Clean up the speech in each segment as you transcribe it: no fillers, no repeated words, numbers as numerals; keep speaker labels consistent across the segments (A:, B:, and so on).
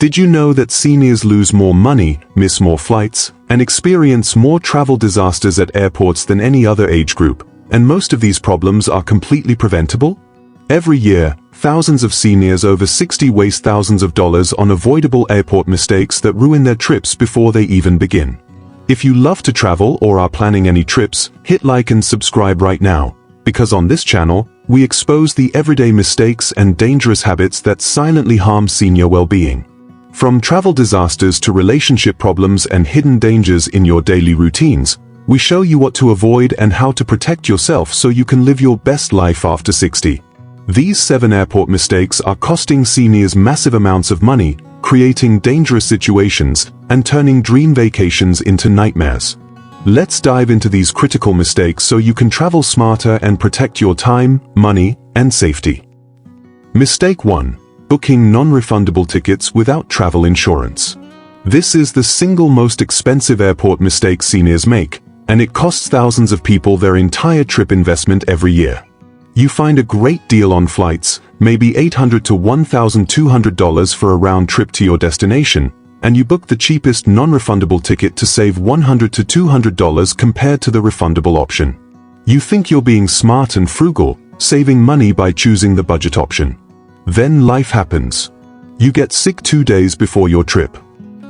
A: Did you know that seniors lose more money, miss more flights, and experience more travel disasters at airports than any other age group, and most of these problems are completely preventable? Every year, thousands of seniors over 60 waste thousands of dollars on avoidable airport mistakes that ruin their trips before they even begin. If you love to travel or are planning any trips, hit like and subscribe right now, because on this channel, we expose the everyday mistakes and dangerous habits that silently harm senior well-being. From travel disasters to relationship problems and hidden dangers in your daily routines, we show you what to avoid and how to protect yourself so you can live your best life after 60. These 7 airport mistakes are costing seniors massive amounts of money, creating dangerous situations, and turning dream vacations into nightmares. Let's dive into these critical mistakes so you can travel smarter and protect your time, money, and safety. Mistake 1. Booking non-refundable tickets without travel insurance. This is the single most expensive airport mistake seniors make, and it costs thousands of people their entire trip investment every year. You find a great deal on flights, maybe $800 to $1,200 for a round trip to your destination, and you book the cheapest non-refundable ticket to save $100 to $200 compared to the refundable option. You think you're being smart and frugal, saving money by choosing the budget option. Then life happens. You get sick 2 days before your trip.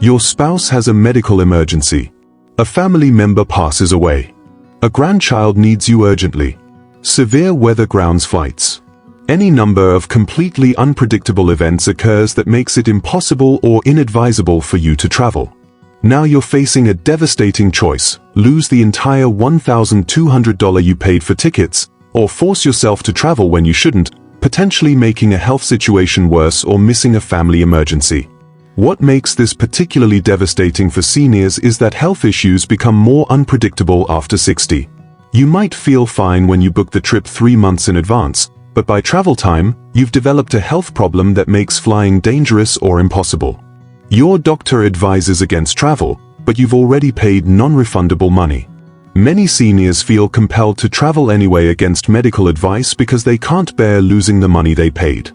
A: Your spouse has a medical emergency. A family member passes away. A grandchild needs you urgently. Severe weather grounds flights. Any number of completely unpredictable events occurs that makes it impossible or inadvisable for you to travel. Now you're facing a devastating choice: lose the entire $1,200 you paid for tickets, or force yourself to travel when you shouldn't, potentially making a health situation worse or missing a family emergency. What makes this particularly devastating for seniors is that health issues become more unpredictable after 60. You might feel fine when you book the trip 3 months in advance, but by travel time, you've developed a health problem that makes flying dangerous or impossible. Your doctor advises against travel, but you've already paid non-refundable money. Many seniors feel compelled to travel anyway against medical advice because they can't bear losing the money they paid.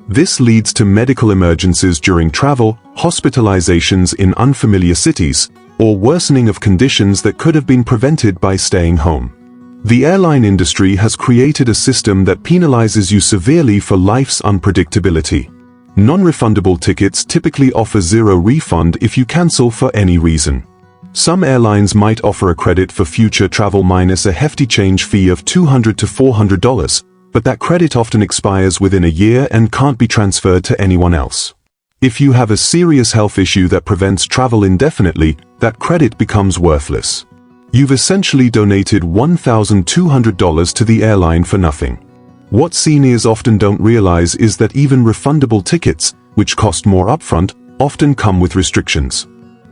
A: This leads to medical emergencies during travel, hospitalizations in unfamiliar cities, or worsening of conditions that could have been prevented by staying home. The airline industry has created a system that penalizes you severely for life's unpredictability. Non-refundable tickets typically offer zero refund if you cancel for any reason. Some airlines might offer a credit for future travel minus a hefty change fee of $200 to $400, but that credit often expires within a year and can't be transferred to anyone else. If you have a serious health issue that prevents travel indefinitely, that credit becomes worthless. You've essentially donated $1,200 to the airline for nothing. What seniors often don't realize is that even refundable tickets, which cost more upfront, often come with restrictions.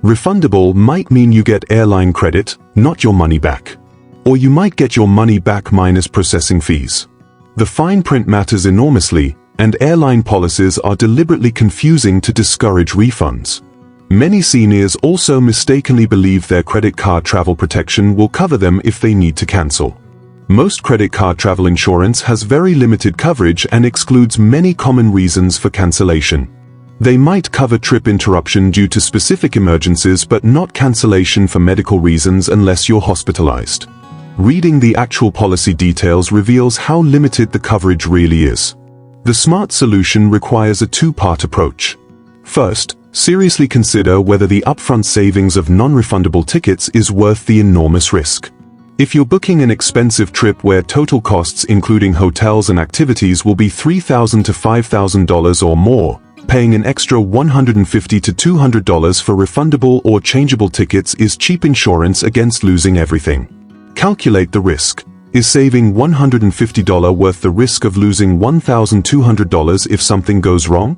A: Refundable might mean you get airline credit, not your money back. Or you might get your money back minus processing fees. The fine print matters enormously, and airline policies are deliberately confusing to discourage refunds. Many seniors also mistakenly believe their credit card travel protection will cover them if they need to cancel. Most credit card travel insurance has very limited coverage and excludes many common reasons for cancellation. They might cover trip interruption due to specific emergencies but not cancellation for medical reasons unless you're hospitalized. Reading the actual policy details reveals how limited the coverage really is. The smart solution requires a 2-part approach. First, seriously consider whether the upfront savings of non-refundable tickets is worth the enormous risk. If you're booking an expensive trip where total costs including hotels and activities will be $3,000 to $5,000 or more, paying an extra $150 to $200 for refundable or changeable tickets is cheap insurance against losing everything. Calculate the risk. Is saving $150 worth the risk of losing $1,200 if something goes wrong?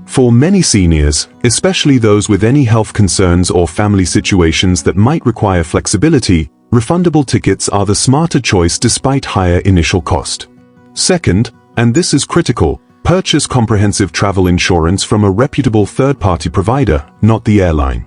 A: For many seniors, especially those with any health concerns or family situations that might require flexibility, refundable tickets are the smarter choice despite higher initial cost. Second, and this is critical, purchase comprehensive travel insurance from a reputable third-party provider, not the airline.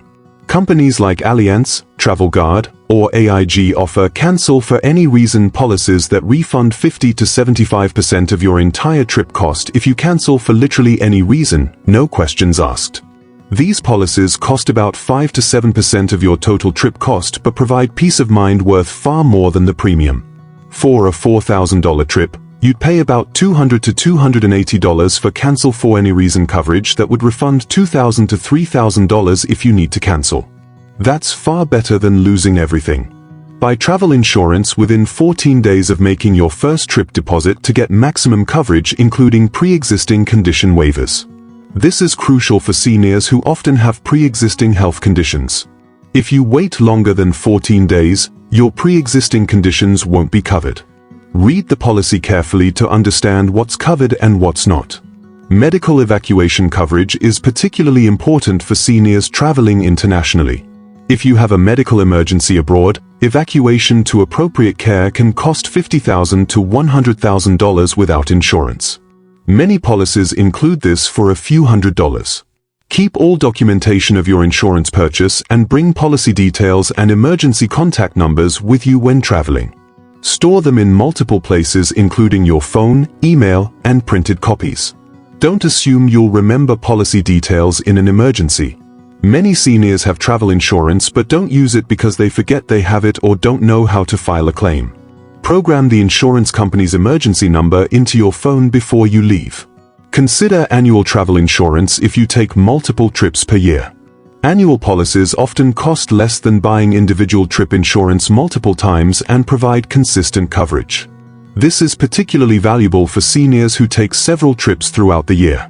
A: Companies like Allianz, Travel Guard, or AIG offer cancel for any reason policies that refund 50 to 75% of your entire trip cost if you cancel for literally any reason, no questions asked. These policies cost about 5 to 7% of your total trip cost but provide peace of mind worth far more than the premium. For a $4,000 trip, you'd pay about $200 to $280 for cancel for any reason coverage that would refund $2,000 to $3,000 if you need to cancel. That's far better than losing everything. Buy travel insurance within 14 days of making your first trip deposit to get maximum coverage, including pre-existing condition waivers. This is crucial for seniors who often have pre-existing health conditions. If you wait longer than 14 days, your pre-existing conditions won't be covered. Read the policy carefully to understand what's covered and what's not. Medical evacuation coverage is particularly important for seniors traveling internationally. If you have a medical emergency abroad, evacuation to appropriate care can cost $50,000 to $100,000 without insurance. Many policies include this for a few $100s. Keep all documentation of your insurance purchase and bring policy details and emergency contact numbers with you when traveling. Store them in multiple places, including your phone, email, and printed copies. Don't assume you'll remember policy details in an emergency. Many seniors have travel insurance but don't use it because they forget they have it or don't know how to file a claim. Program the insurance company's emergency number into your phone before you leave. Consider annual travel insurance if you take multiple trips per year. Annual policies often cost less than buying individual trip insurance multiple times and provide consistent coverage. This is particularly valuable for seniors who take several trips throughout the year.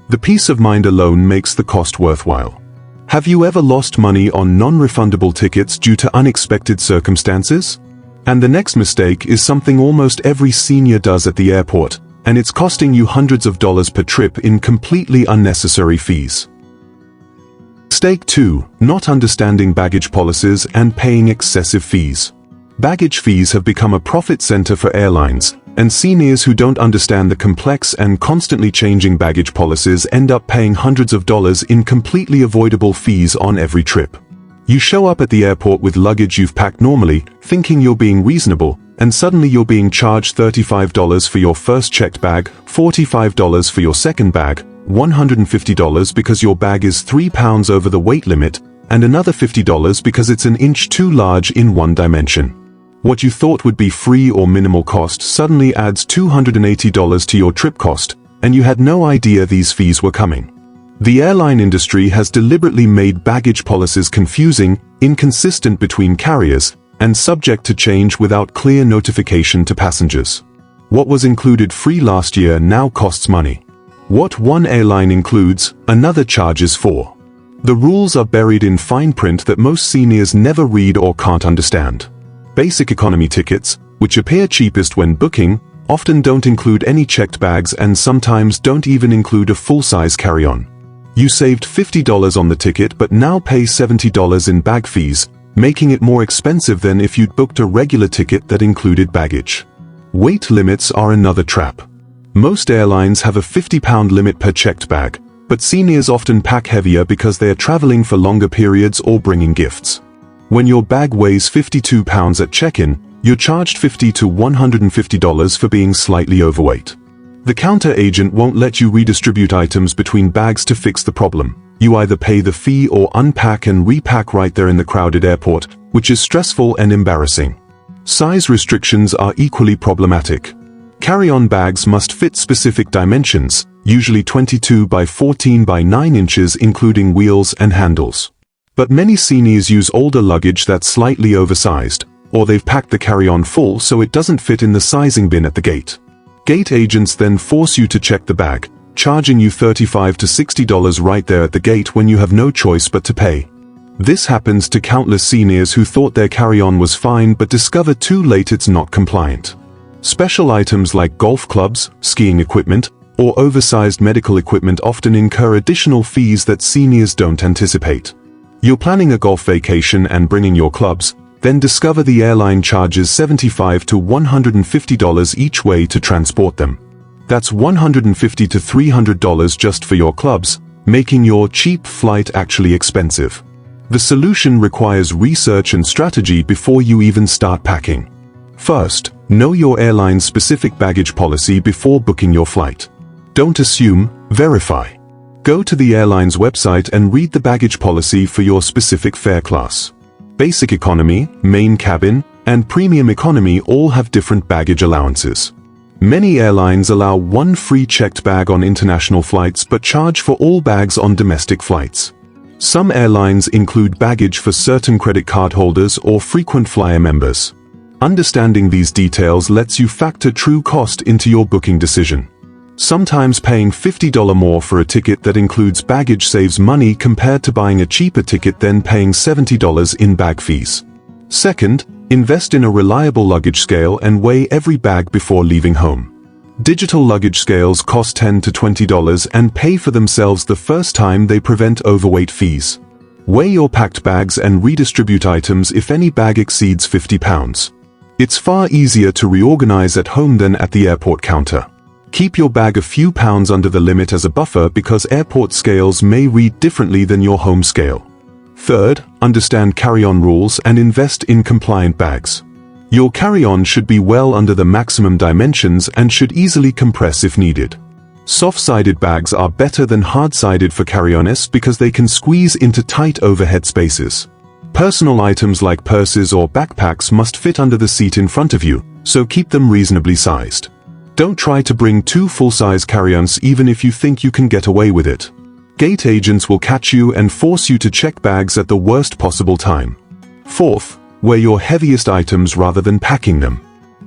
A: The peace of mind alone makes the cost worthwhile. Have you ever lost money on non-refundable tickets due to unexpected circumstances? And the next mistake is something almost every senior does at the airport, and it's costing you hundreds of dollars per trip in completely unnecessary fees. Mistake 2. Not understanding baggage policies and paying excessive fees. Baggage fees have become a profit center for airlines, and seniors who don't understand the complex and constantly changing baggage policies end up paying hundreds of dollars in completely avoidable fees on every trip. You show up at the airport with luggage you've packed normally, thinking you're being reasonable, and suddenly you're being charged $35 for your first checked bag, $45 for your second bag, $150 because your bag is 3 pounds over the weight limit, and another $50 because it's an inch too large in one dimension. What you thought would be free or minimal cost suddenly adds $280 to your trip cost, and you had no idea these fees were coming. The airline industry has deliberately made baggage policies confusing, inconsistent between carriers, and subject to change without clear notification to passengers. What was included free last year now costs money. What one airline includes, another charges for. The rules are buried in fine print that most seniors never read or can't understand. Basic economy tickets, which appear cheapest when booking, often don't include any checked bags and sometimes don't even include a full-size carry-on. You saved $50 on the ticket but now pay $70 in bag fees, making it more expensive than if you'd booked a regular ticket that included baggage. Weight limits are another trap. Most airlines have a 50-pound limit per checked bag, but seniors often pack heavier because they are traveling for longer periods or bringing gifts. When your bag weighs 52 pounds at check-in, you're charged $50 to $150 for being slightly overweight. The counter agent won't let you redistribute items between bags to fix the problem. You either pay the fee or unpack and repack right there in the crowded airport, which is stressful and embarrassing. Size restrictions are equally problematic. Carry-on bags must fit specific dimensions, usually 22 by 14 by 9 inches including wheels and handles. But many seniors use older luggage that's slightly oversized, or they've packed the carry-on full so it doesn't fit in the sizing bin at the gate. Gate agents then force you to check the bag, charging you $35 to $60 right there at the gate when you have no choice but to pay. This happens to countless seniors who thought their carry-on was fine but discover too late it's not compliant. Special items like golf clubs, skiing equipment, or oversized medical equipment often incur additional fees that seniors don't anticipate. You're planning a golf vacation and bringing your clubs, then discover the airline charges $75 to $150 each way to transport them. That's $150 to $300 just for your clubs, making your cheap flight actually expensive. The solution requires research and strategy before you even start packing. First, know your airline's specific baggage policy before booking your flight. Don't assume, verify. Go to the airline's website and read the baggage policy for your specific fare class. Basic economy, main cabin, and premium economy all have different baggage allowances. Many airlines allow one free checked bag on international flights but charge for all bags on domestic flights. Some airlines include baggage for certain credit card holders or frequent flyer members. Understanding these details lets you factor true cost into your booking decision. Sometimes paying $50 more for a ticket that includes baggage saves money compared to buying a cheaper ticket then paying $70 in bag fees. Second, invest in a reliable luggage scale and weigh every bag before leaving home. Digital luggage scales cost $10 to $20 and pay for themselves the first time. They prevent overweight fees. Weigh your packed bags and redistribute items if any bag exceeds 50 pounds. It's far easier to reorganize at home than at the airport counter. Keep your bag a few pounds under the limit as a buffer because airport scales may read differently than your home scale. Third, understand carry-on rules and invest in compliant bags. Your carry-on should be well under the maximum dimensions and should easily compress if needed. Soft-sided bags are better than hard-sided for carry-ons because they can squeeze into tight overhead spaces. Personal items like purses or backpacks must fit under the seat in front of you, so keep them reasonably sized. Don't try to bring two full-size carry-ons even if you think you can get away with it. Gate agents will catch you and force you to check bags at the worst possible time. Fourth, wear your heaviest items rather than packing them.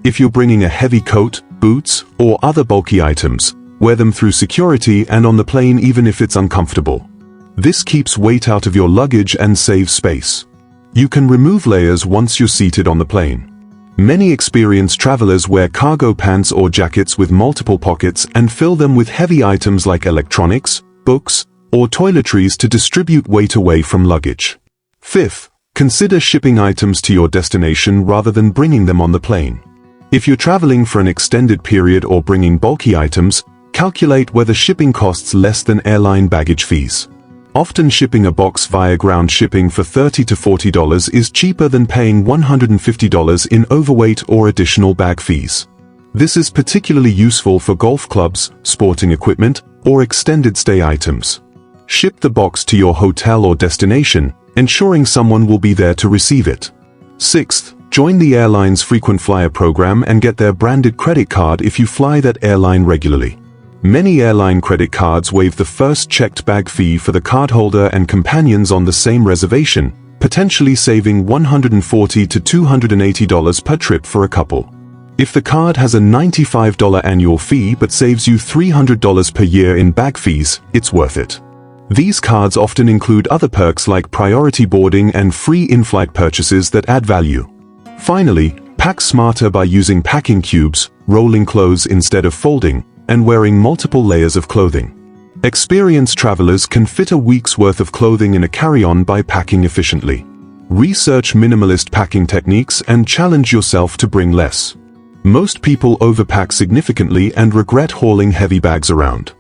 A: If you're bringing a heavy coat, boots, or other bulky items, wear them through security and on the plane even if it's uncomfortable. This keeps weight out of your luggage and saves space. You can remove layers once you're seated on the plane. Many experienced travelers wear cargo pants or jackets with multiple pockets and fill them with heavy items like electronics, books, or toiletries to distribute weight away from luggage. Fifth, consider shipping items to your destination rather than bringing them on the plane. If you're traveling for an extended period or bringing bulky items, calculate whether shipping costs less than airline baggage fees. Often shipping a box via ground shipping for $30 to $40 is cheaper than paying $150 in overweight or additional bag fees. This is particularly useful for golf clubs, sporting equipment, or extended stay items. Ship the box to your hotel or destination, ensuring someone will be there to receive it. Sixth, join the airline's frequent flyer program and get their branded credit card if you fly that airline regularly. Many airline credit cards waive the first checked bag fee for the cardholder and companions on the same reservation, potentially saving $140 to $280 per trip for a couple. If the card has a $95 annual fee but saves you $300 per year in bag fees, it's worth it. These cards often include other perks like priority boarding and free in-flight purchases that add value. Finally, pack smarter by using packing cubes, rolling clothes instead of folding, and wearing multiple layers of clothing. Experienced travelers can fit a week's worth of clothing in a carry-on by packing efficiently. Research minimalist packing techniques and challenge yourself to bring less. Most people overpack significantly and regret hauling heavy bags around.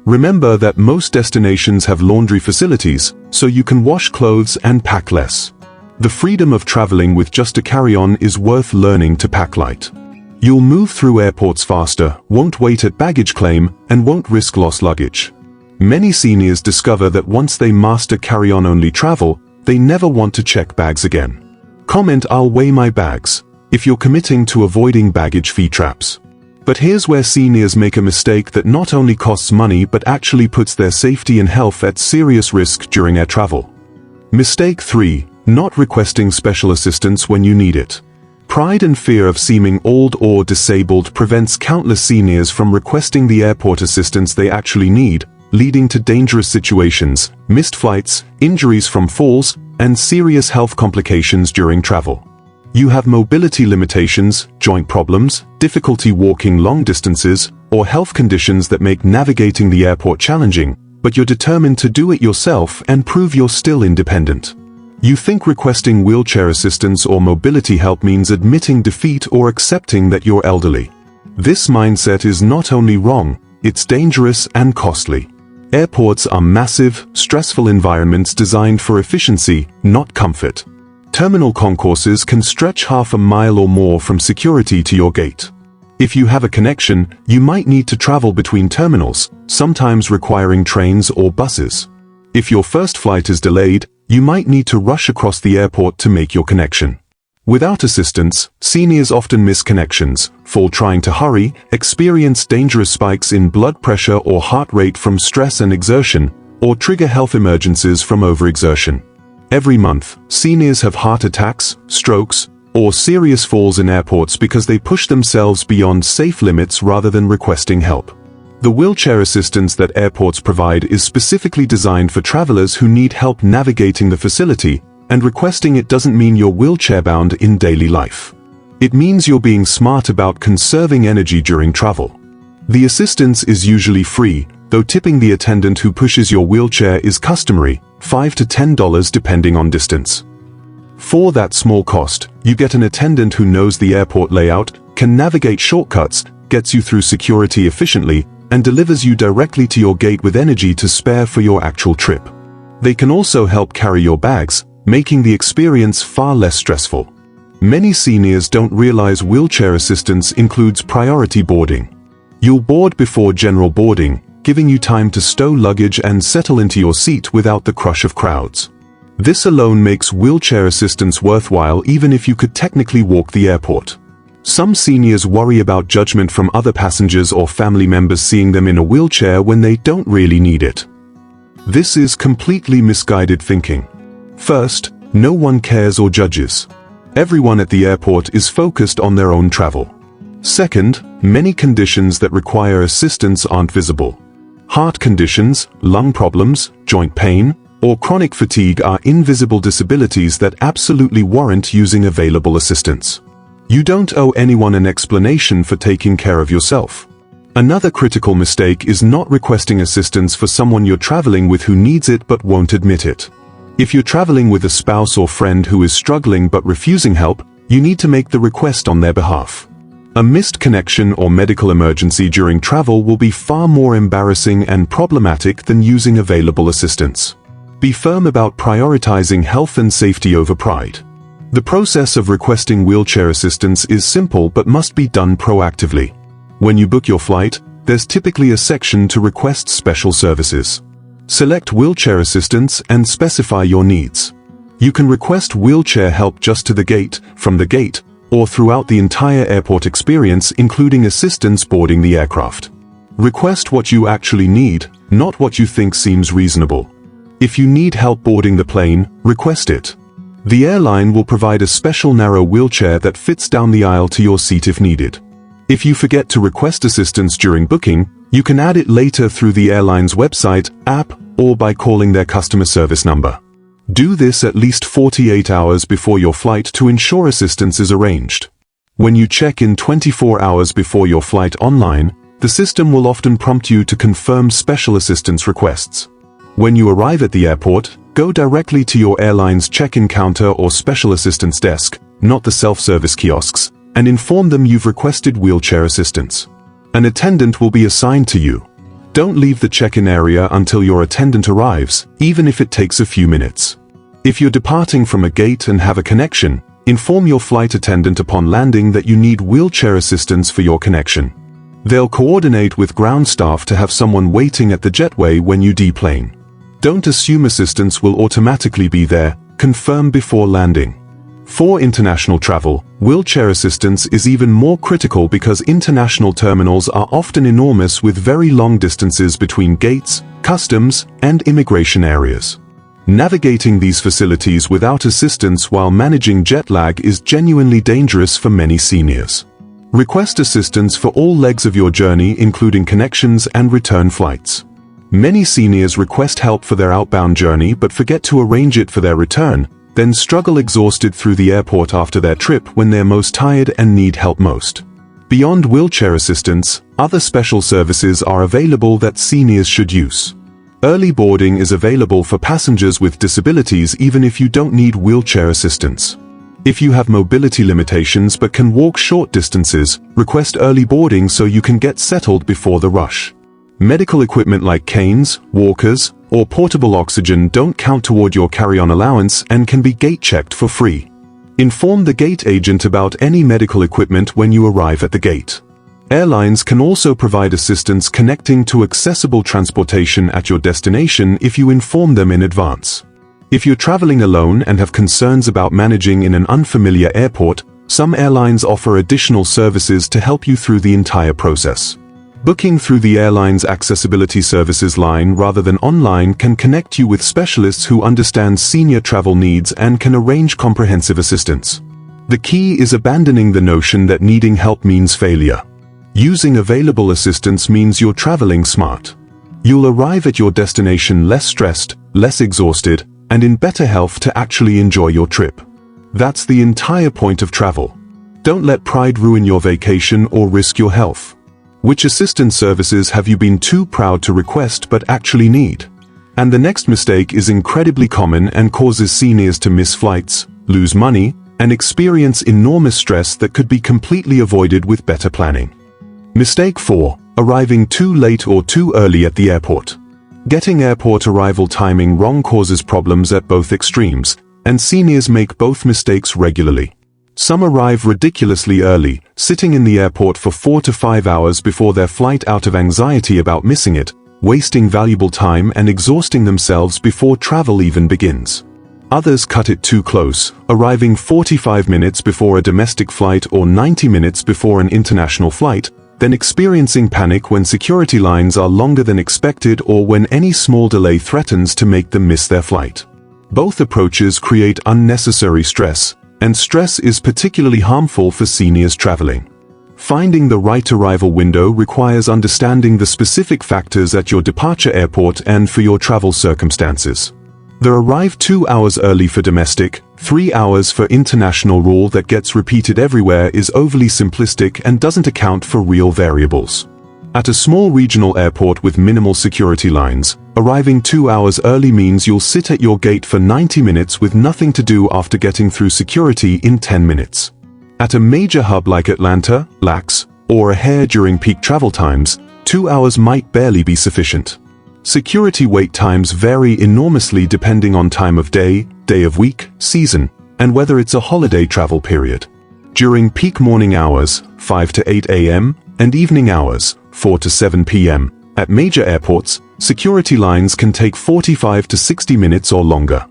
A: Remember that most destinations have laundry facilities, so you can wash clothes and pack less. The freedom of traveling with just a carry-on is worth learning to pack light. You'll move through airports faster, won't wait at baggage claim, and won't risk lost luggage. Many seniors discover that once they master carry-on-only travel, they never want to check bags again. Comment "I'll weigh my bags" if you're committing to avoiding baggage fee traps. But here's where seniors make a mistake that not only costs money but actually puts their safety and health at serious risk during air travel. Mistake 3. Not requesting special assistance when you need it. Pride and fear of seeming old or disabled prevents countless seniors from requesting the airport assistance they actually need, leading to dangerous situations, missed flights, injuries from falls, and serious health complications during travel. You have mobility limitations, joint problems, difficulty walking long distances, or health conditions that make navigating the airport challenging, but you're determined to do it yourself and prove you're still independent. You think requesting wheelchair assistance or mobility help means admitting defeat or accepting that you're elderly. This mindset is not only wrong, it's dangerous and costly. Airports are massive, stressful environments designed for efficiency, not comfort. Terminal concourses can stretch half a mile or more from security to your gate. If you have a connection, you might need to travel between terminals, sometimes requiring trains or buses. If your first flight is delayed, you might need to rush across the airport to make your connection. Without assistance, seniors often miss connections, fall trying to hurry, experience dangerous spikes in blood pressure or heart rate from stress and exertion, or trigger health emergencies from overexertion. Every month, seniors have heart attacks, strokes, or serious falls in airports because they push themselves beyond safe limits rather than requesting help. The wheelchair assistance that airports provide is specifically designed for travelers who need help navigating the facility, and requesting it doesn't mean you're wheelchair-bound in daily life. It means you're being smart about conserving energy during travel. The assistance is usually free, though tipping the attendant who pushes your wheelchair is customary, $5 to $10 depending on distance. For that small cost, you get an attendant who knows the airport layout, can navigate shortcuts, gets you through security efficiently, and delivers you directly to your gate with energy to spare for your actual trip. They can also help carry your bags, making the experience far less stressful. Many seniors don't realize wheelchair assistance includes priority boarding. You'll board before general boarding, giving you time to stow luggage and settle into your seat without the crush of crowds. This alone makes wheelchair assistance worthwhile even if you could technically walk the airport. Some seniors worry about judgment from other passengers or family members seeing them in a wheelchair when they don't really need it. This is completely misguided thinking. First, no one cares or judges. Everyone at the airport is focused on their own travel. Second, many conditions that require assistance aren't visible. Heart conditions, lung problems, joint pain, or chronic fatigue are invisible disabilities that absolutely warrant using available assistance. You don't owe anyone an explanation for taking care of yourself. Another critical mistake is not requesting assistance for someone you're traveling with who needs it but won't admit it. If you're traveling with a spouse or friend who is struggling but refusing help, you need to make the request on their behalf. A missed connection or medical emergency during travel will be far more embarrassing and problematic than using available assistance. Be firm about prioritizing health and safety over pride. The process of requesting wheelchair assistance is simple but must be done proactively. When you book your flight, there's typically a section to request special services. Select wheelchair assistance and specify your needs. You can request wheelchair help just to the gate, from the gate, or throughout the entire airport experience including assistance boarding the aircraft. Request what you actually need, not what you think seems reasonable. If you need help boarding the plane, request it. The airline will provide a special narrow wheelchair that fits down the aisle to your seat if needed. If you forget to request assistance during booking, you can add it later through the airline's website, app, or by calling their customer service number. Do this at least 48 hours before your flight to ensure assistance is arranged. When you check in 24 hours before your flight online, the system will often prompt you to confirm special assistance requests. When you arrive at the airport, go directly to your airline's check-in counter or special assistance desk, not the self-service kiosks, and inform them you've requested wheelchair assistance. An attendant will be assigned to you. Don't leave the check-in area until your attendant arrives, even if it takes a few minutes. If you're departing from a gate and have a connection, inform your flight attendant upon landing that you need wheelchair assistance for your connection. They'll coordinate with ground staff to have someone waiting at the jetway when you deplane. Don't assume assistance will automatically be there, confirm before landing. For international travel, wheelchair assistance is even more critical because international terminals are often enormous with very long distances between gates, customs, and immigration areas. Navigating these facilities without assistance while managing jet lag is genuinely dangerous for many seniors. Request assistance for all legs of your journey including connections and return flights. Many seniors request help for their outbound journey but forget to arrange it for their return, then struggle exhausted through the airport after their trip when they're most tired and need help most. Beyond wheelchair assistance, other special services are available that seniors should use. Early boarding is available for passengers with disabilities even if you don't need wheelchair assistance. If you have mobility limitations but can walk short distances, request early boarding so you can get settled before the rush. Medical equipment like canes, walkers, or portable oxygen don't count toward your carry-on allowance and can be gate-checked for free. Inform the gate agent about any medical equipment when you arrive at the gate. Airlines can also provide assistance connecting to accessible transportation at your destination if you inform them in advance. If you're traveling alone and have concerns about managing in an unfamiliar airport, some airlines offer additional services to help you through the entire process. Booking through the airline's accessibility services line rather than online can connect you with specialists who understand senior travel needs and can arrange comprehensive assistance. The key is abandoning the notion that needing help means failure. Using available assistance means you're traveling smart. You'll arrive at your destination less stressed, less exhausted, and in better health to actually enjoy your trip. That's the entire point of travel. Don't let pride ruin your vacation or risk your health. Which assistance services have you been too proud to request but actually need? And the next mistake is incredibly common and causes seniors to miss flights, lose money, and experience enormous stress that could be completely avoided with better planning. Mistake 4. Arriving too late or too early at the airport. Getting airport arrival timing wrong causes problems at both extremes, and seniors make both mistakes regularly. Some arrive ridiculously early, sitting in the airport for 4 to 5 hours before their flight out of anxiety about missing it, wasting valuable time and exhausting themselves before travel even begins. Others cut it too close, arriving 45 minutes before a domestic flight or 90 minutes before an international flight, then experiencing panic when security lines are longer than expected or when any small delay threatens to make them miss their flight. Both approaches create unnecessary stress, and stress is particularly harmful for seniors traveling. Finding the right arrival window requires understanding the specific factors at your departure airport and for your travel circumstances. The arrive 2 hours early for domestic, 3 hours for international rule that gets repeated everywhere is overly simplistic and doesn't account for real variables. At a small regional airport with minimal security lines, arriving 2 hours early means you'll sit at your gate for 90 minutes with nothing to do after getting through security in 10 minutes. At a major hub like Atlanta, LAX, or a hair during peak travel times, 2 hours might barely be sufficient. Security wait times vary enormously depending on time of day, day of week, season, and whether it's a holiday travel period. During peak morning hours, 5 to 8 a.m., and evening hours, 4 to 7 p.m., at major airports, security lines can take 45 to 60 minutes or longer.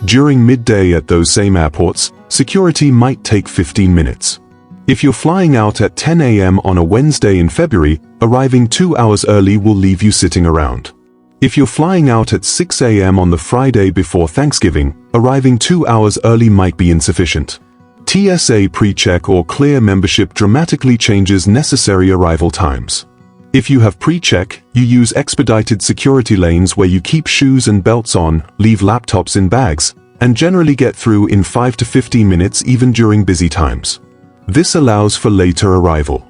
A: During midday at those same airports, security might take 15 minutes. If you're flying out at 10 a.m. on a Wednesday in February, arriving 2 hours early will leave you sitting around. If you're flying out at 6 a.m. on the Friday before Thanksgiving, arriving 2 hours early might be insufficient. TSA pre-check or clear membership dramatically changes necessary arrival times. If you have pre-check, you use expedited security lanes where you keep shoes and belts on, leave laptops in bags, and generally get through in 5 to 15 minutes even during busy times. This allows for later arrival.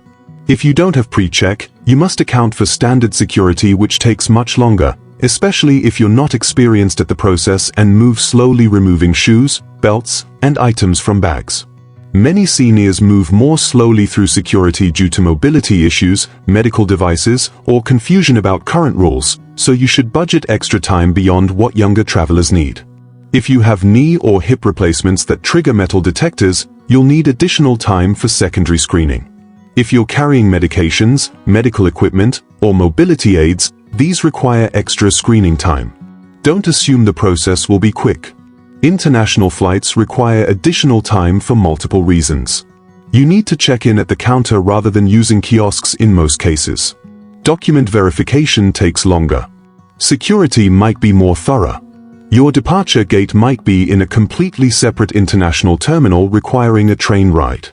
A: If you don't have pre-check, you must account for standard security which takes much longer, especially if you're not experienced at the process and move slowly removing shoes, belts, and items from bags. Many seniors move more slowly through security due to mobility issues, medical devices, or confusion about current rules, so you should budget extra time beyond what younger travelers need. If you have knee or hip replacements that trigger metal detectors, you'll need additional time for secondary screening. If you're carrying medications, medical equipment, or mobility aids, these require extra screening time. Don't assume the process will be quick. International flights require additional time for multiple reasons. You need to check in at the counter rather than using kiosks in most cases. Document verification takes longer. Security might be more thorough. Your departure gate might be in a completely separate international terminal requiring a train ride.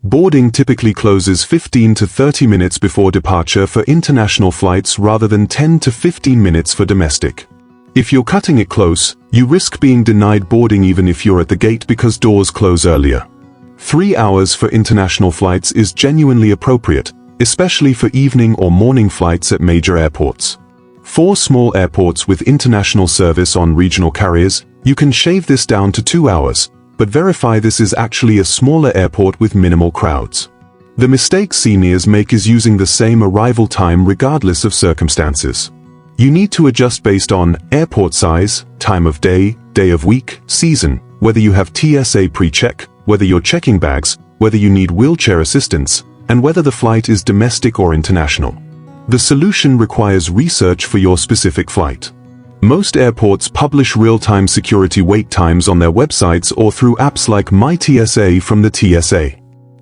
A: Boarding typically closes 15 to 30 minutes before departure for international flights rather than 10 to 15 minutes for domestic. If you're cutting it close, you risk being denied boarding even if you're at the gate because doors close earlier. 3 hours for international flights is genuinely appropriate, especially for evening or morning flights at major airports. For small airports with international service on regional carriers, you can shave this down to 2 hours, but verify this is actually a smaller airport with minimal crowds. The mistake seniors make is using the same arrival time regardless of circumstances. You need to adjust based on airport size, time of day, day of week, season, whether you have TSA pre-check, whether you're checking bags, whether you need wheelchair assistance, and whether the flight is domestic or international. The solution requires research for your specific flight. Most airports publish real-time security wait times on their websites or through apps like MyTSA from the TSA.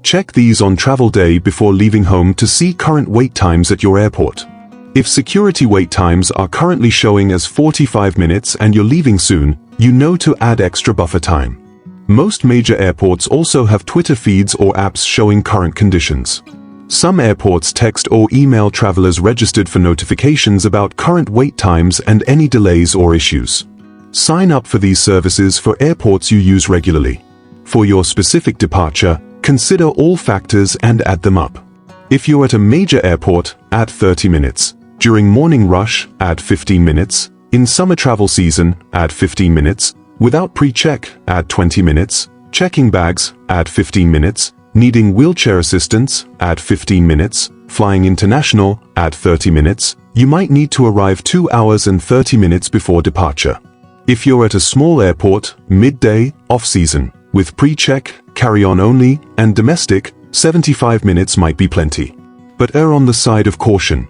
A: Check these on travel day before leaving home to see current wait times at your airport. If security wait times are currently showing as 45 minutes and you're leaving soon, you know to add extra buffer time. Most major airports also have Twitter feeds or apps showing current conditions. Some airports text or email travelers registered for notifications about current wait times and any delays or issues. Sign up for these services for airports you use regularly. For your specific departure, consider all factors and add them up. If you're at a major airport, add 30 minutes. During morning rush, add 15 minutes. In summer travel season, add 15 minutes. Without pre-check, add 20 minutes. Checking bags, add 15 minutes. Needing wheelchair assistance, add 15 minutes. Flying international, add 30 minutes. You might need to arrive 2 hours and 30 minutes before departure. If you're at a small airport, midday, off-season, with pre-check, carry-on only, and domestic, 75 minutes might be plenty. But err on the side of caution.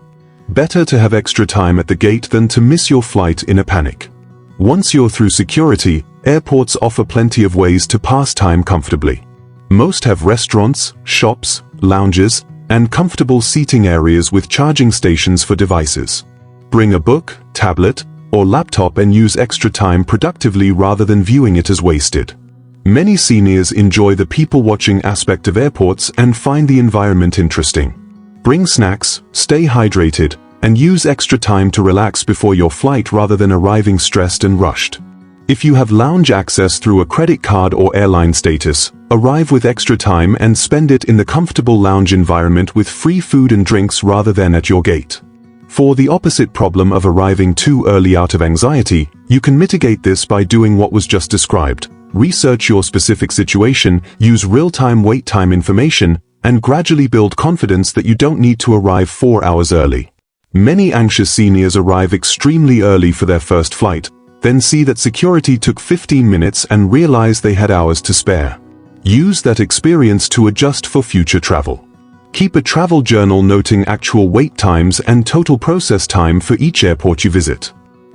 A: Better to have extra time at the gate than to miss your flight in a panic. Once you're through security, airports offer plenty of ways to pass time comfortably. Most have restaurants, shops, lounges, and comfortable seating areas with charging stations for devices. Bring a book, tablet, or laptop and use extra time productively rather than viewing it as wasted. Many seniors enjoy the people-watching aspect of airports and find the environment interesting. Bring snacks, stay hydrated, and use extra time to relax before your flight rather than arriving stressed and rushed. If you have lounge access through a credit card or airline status, arrive with extra time and spend it in the comfortable lounge environment with free food and drinks rather than at your gate. For the opposite problem of arriving too early out of anxiety, you can mitigate this by doing what was just described. Research your specific situation, use real-time wait time information, and gradually build confidence that you don't need to arrive 4 hours early. Many anxious seniors arrive extremely early for their first flight, then see that security took 15 minutes and realize they had hours to spare. Use that experience to adjust for future travel. Keep a travel journal noting actual wait times and total process time for each airport you visit.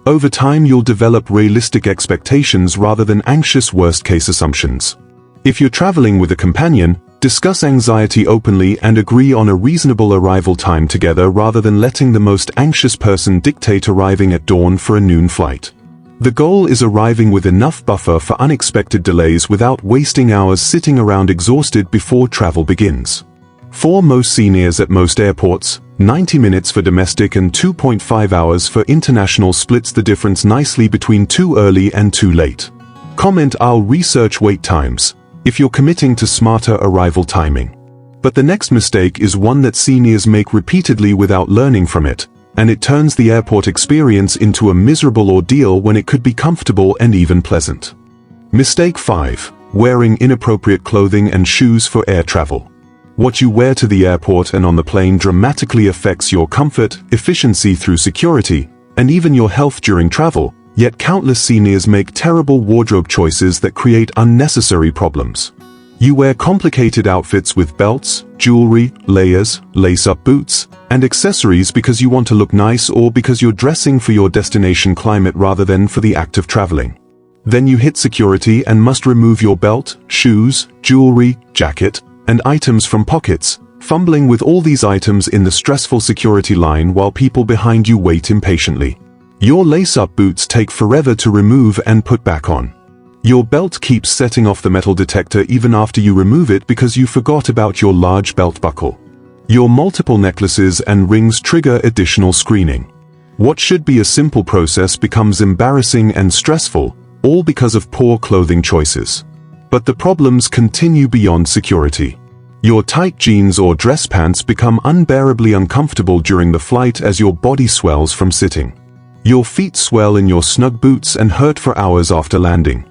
A: Over time you'll develop realistic expectations rather than anxious worst-case assumptions. If you're traveling with a companion, discuss anxiety openly and agree on a reasonable arrival time together rather than letting the most anxious person dictate arriving at dawn for a noon flight. The goal is arriving with enough buffer for unexpected delays without wasting hours sitting around exhausted before travel begins. For most seniors at most airports, 90 minutes for domestic and 2.5 hours for international splits the difference nicely between too early and too late. Comment: I'll research wait times, if you're committing to smarter arrival timing. But the next mistake is one that seniors make repeatedly without learning from it, and it turns the airport experience into a miserable ordeal when it could be comfortable and even pleasant. Mistake 5. Wearing inappropriate clothing and shoes for air travel. What you wear to the airport and on the plane dramatically affects your comfort, efficiency through security, and even your health during travel, yet countless seniors make terrible wardrobe choices that create unnecessary problems. You wear complicated outfits with belts, jewelry, layers, lace-up boots, and accessories because you want to look nice or because you're dressing for your destination climate rather than for the act of traveling. Then you hit security and must remove your belt, shoes, jewelry, jacket, and items from pockets, fumbling with all these items in the stressful security line while people behind you wait impatiently. Your lace-up boots take forever to remove and put back on. Your belt keeps setting off the metal detector even after you remove it because you forgot about your large belt buckle. Your multiple necklaces and rings trigger additional screening. What should be a simple process becomes embarrassing and stressful, all because of poor clothing choices. But the problems continue beyond security. Your tight jeans or dress pants become unbearably uncomfortable during the flight as your body swells from sitting. Your feet swell in your snug boots and hurt for hours after landing.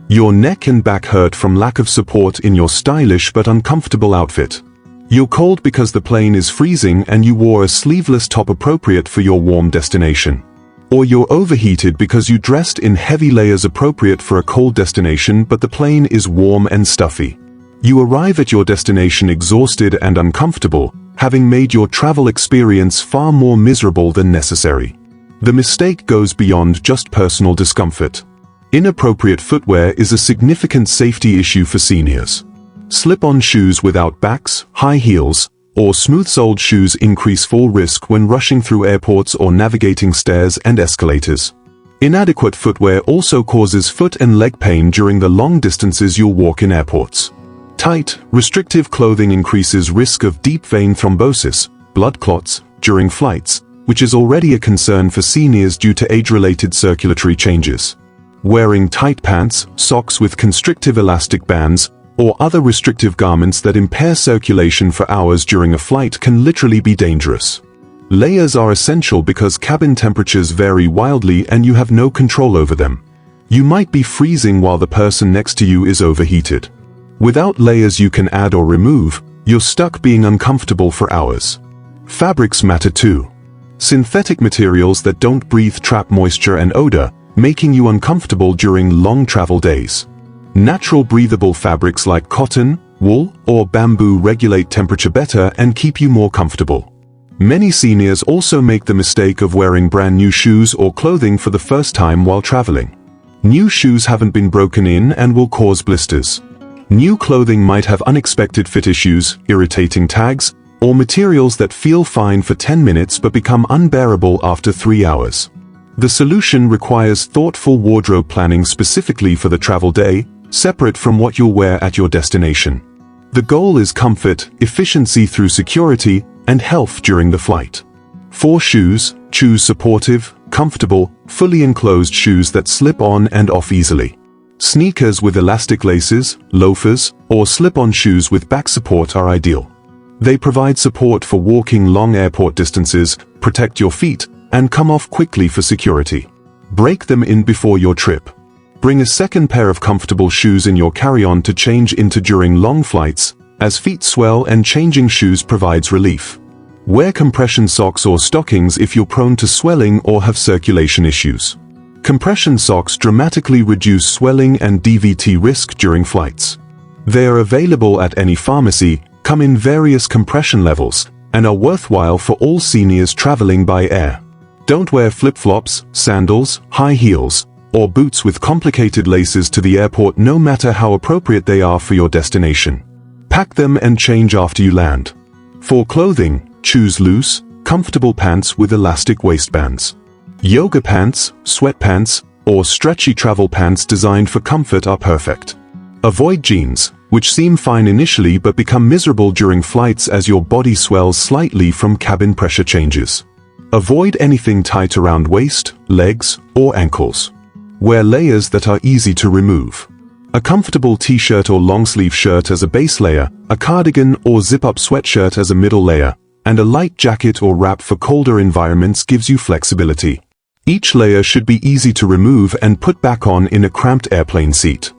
A: Your neck and back hurt from lack of support in your stylish but uncomfortable outfit. You're cold because the plane is freezing and you wore a sleeveless top appropriate for your warm destination. Or you're overheated because you dressed in heavy layers appropriate for a cold destination but the plane is warm and stuffy. You arrive at your destination exhausted and uncomfortable, having made your travel experience far more miserable than necessary. The mistake goes beyond just personal discomfort. Inappropriate footwear is a significant safety issue for seniors. Slip-on shoes without backs, high heels, or smooth-soled shoes increase fall risk when rushing through airports or navigating stairs and escalators. Inadequate footwear also causes foot and leg pain during the long distances you'll walk in airports. Tight, restrictive clothing increases risk of deep vein thrombosis, blood clots, during flights, which is already a concern for seniors due to age-related circulatory changes. Wearing tight pants, socks with constrictive elastic bands, or other restrictive garments that impair circulation for hours during a flight can literally be dangerous. Layers are essential because cabin temperatures vary wildly and you have no control over them. You might be freezing while the person next to you is overheated. Without layers you can add or remove, you're stuck being uncomfortable for hours. Fabrics matter too. Synthetic materials that don't breathe trap moisture and odor, making you uncomfortable during long travel days. Natural breathable fabrics like cotton, wool, or bamboo regulate temperature better and keep you more comfortable. Many seniors also make the mistake of wearing brand new shoes or clothing for the first time while traveling. New shoes haven't been broken in and will cause blisters. New clothing might have unexpected fit issues, irritating tags, or materials that feel fine for 10 minutes but become unbearable after 3 hours. The solution requires thoughtful wardrobe planning specifically for the travel day, separate from what you'll wear at your destination. The goal is comfort, efficiency through security, and health during the flight. For shoes, choose supportive, comfortable, fully enclosed shoes that slip on and off easily. Sneakers with elastic laces, loafers, or slip-on shoes with back support are ideal. They provide support for walking long airport distances, protect your feet, and come off quickly for security. Break them in before your trip. Bring a second pair of comfortable shoes in your carry-on to change into during long flights, as feet swell and changing shoes provides relief. Wear compression socks or stockings if you're prone to swelling or have circulation issues. Compression socks dramatically reduce swelling and DVT risk during flights. They are available at any pharmacy, come in various compression levels, and are worthwhile for all seniors traveling by air. Don't wear flip-flops, sandals, high heels, or boots with complicated laces to the airport no matter how appropriate they are for your destination. Pack them and change after you land. For clothing, choose loose, comfortable pants with elastic waistbands. Yoga pants, sweatpants, or stretchy travel pants designed for comfort are perfect. Avoid jeans, which seem fine initially but become miserable during flights as your body swells slightly from cabin pressure changes. Avoid anything tight around waist, legs, or ankles. Wear layers that are easy to remove. A comfortable t-shirt or long-sleeve shirt as a base layer, a cardigan or zip-up sweatshirt as a middle layer, and a light jacket or wrap for colder environments gives you flexibility. Each layer should be easy to remove and put back on in a cramped airplane seat.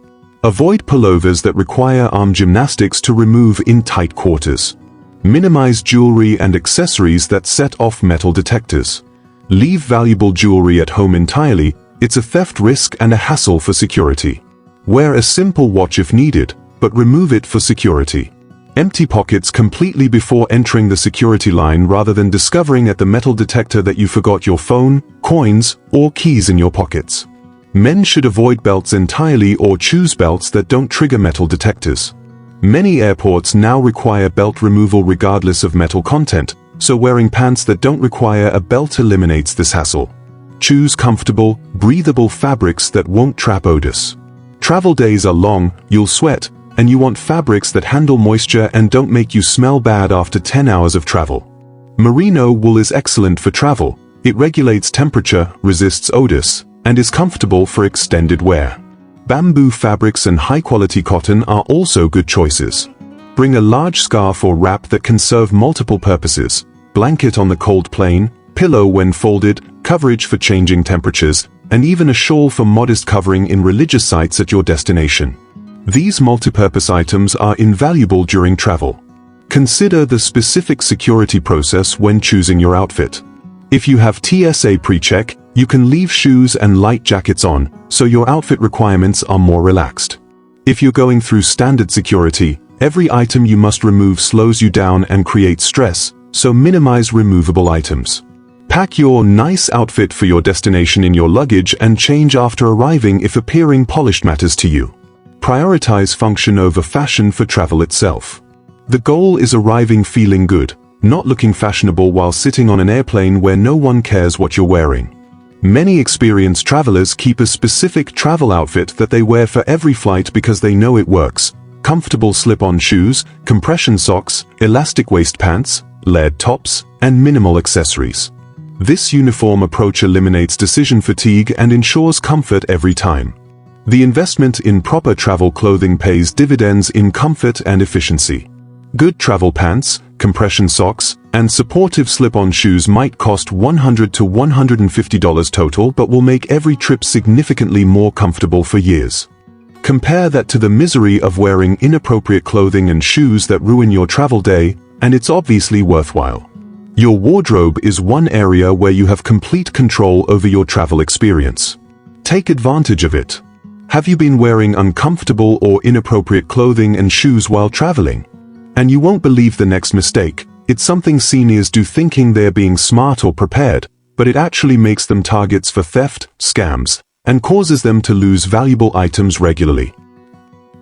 A: Avoid pullovers that require arm gymnastics to remove in tight quarters. Minimize jewelry and accessories that set off metal detectors. Leave valuable jewelry at home entirely, it's a theft risk and a hassle for security. Wear a simple watch if needed, but remove it for security. Empty pockets completely before entering the security line rather than discovering at the metal detector that you forgot your phone, coins, or keys in your pockets. Men should avoid belts entirely or choose belts that don't trigger metal detectors. Many airports now require belt removal regardless of metal content, so wearing pants that don't require a belt eliminates this hassle. Choose comfortable, breathable fabrics that won't trap odors. Travel days are long, you'll sweat, and you want fabrics that handle moisture and don't make you smell bad after 10 hours of travel. Merino wool is excellent for travel. It regulates temperature, resists odors, and is comfortable for extended wear. Bamboo fabrics and high-quality cotton are also good choices. Bring a large scarf or wrap that can serve multiple purposes: blanket on the cold plane, pillow when folded, coverage for changing temperatures, and even a shawl for modest covering in religious sites at your destination. These multipurpose items are invaluable during travel. Consider the specific security process when choosing your outfit. If you have TSA pre-check, you can leave shoes and light jackets on, so your outfit requirements are more relaxed. If you're going through standard security, Every item you must remove slows you down and creates stress, so minimize removable items. Pack your nice outfit for your destination in your luggage and change after arriving if appearing polished matters to you. Prioritize function over fashion for travel itself. The goal is arriving feeling good, not looking fashionable while sitting on an airplane where no one cares what you're wearing. Many experienced travelers keep a specific travel outfit that they wear for every flight because they know it works. Comfortable slip-on shoes, compression socks, elastic waist pants, layered tops, and minimal accessories. This uniform approach eliminates decision fatigue and ensures comfort every time. The investment in proper travel clothing pays dividends in comfort and efficiency. Good travel pants, compression socks, and supportive slip-on shoes might cost $100 to $150 total but will make every trip significantly more comfortable for years. Compare that to the misery of wearing inappropriate clothing and shoes that ruin your travel day, and it's obviously worthwhile. Your wardrobe is one area where you have complete control over your travel experience. Take advantage of it. Have you been wearing uncomfortable or inappropriate clothing and shoes while traveling? And you won't believe the next mistake. It's something seniors do thinking they're being smart or prepared, but it actually makes them targets for theft, scams, and causes them to lose valuable items regularly.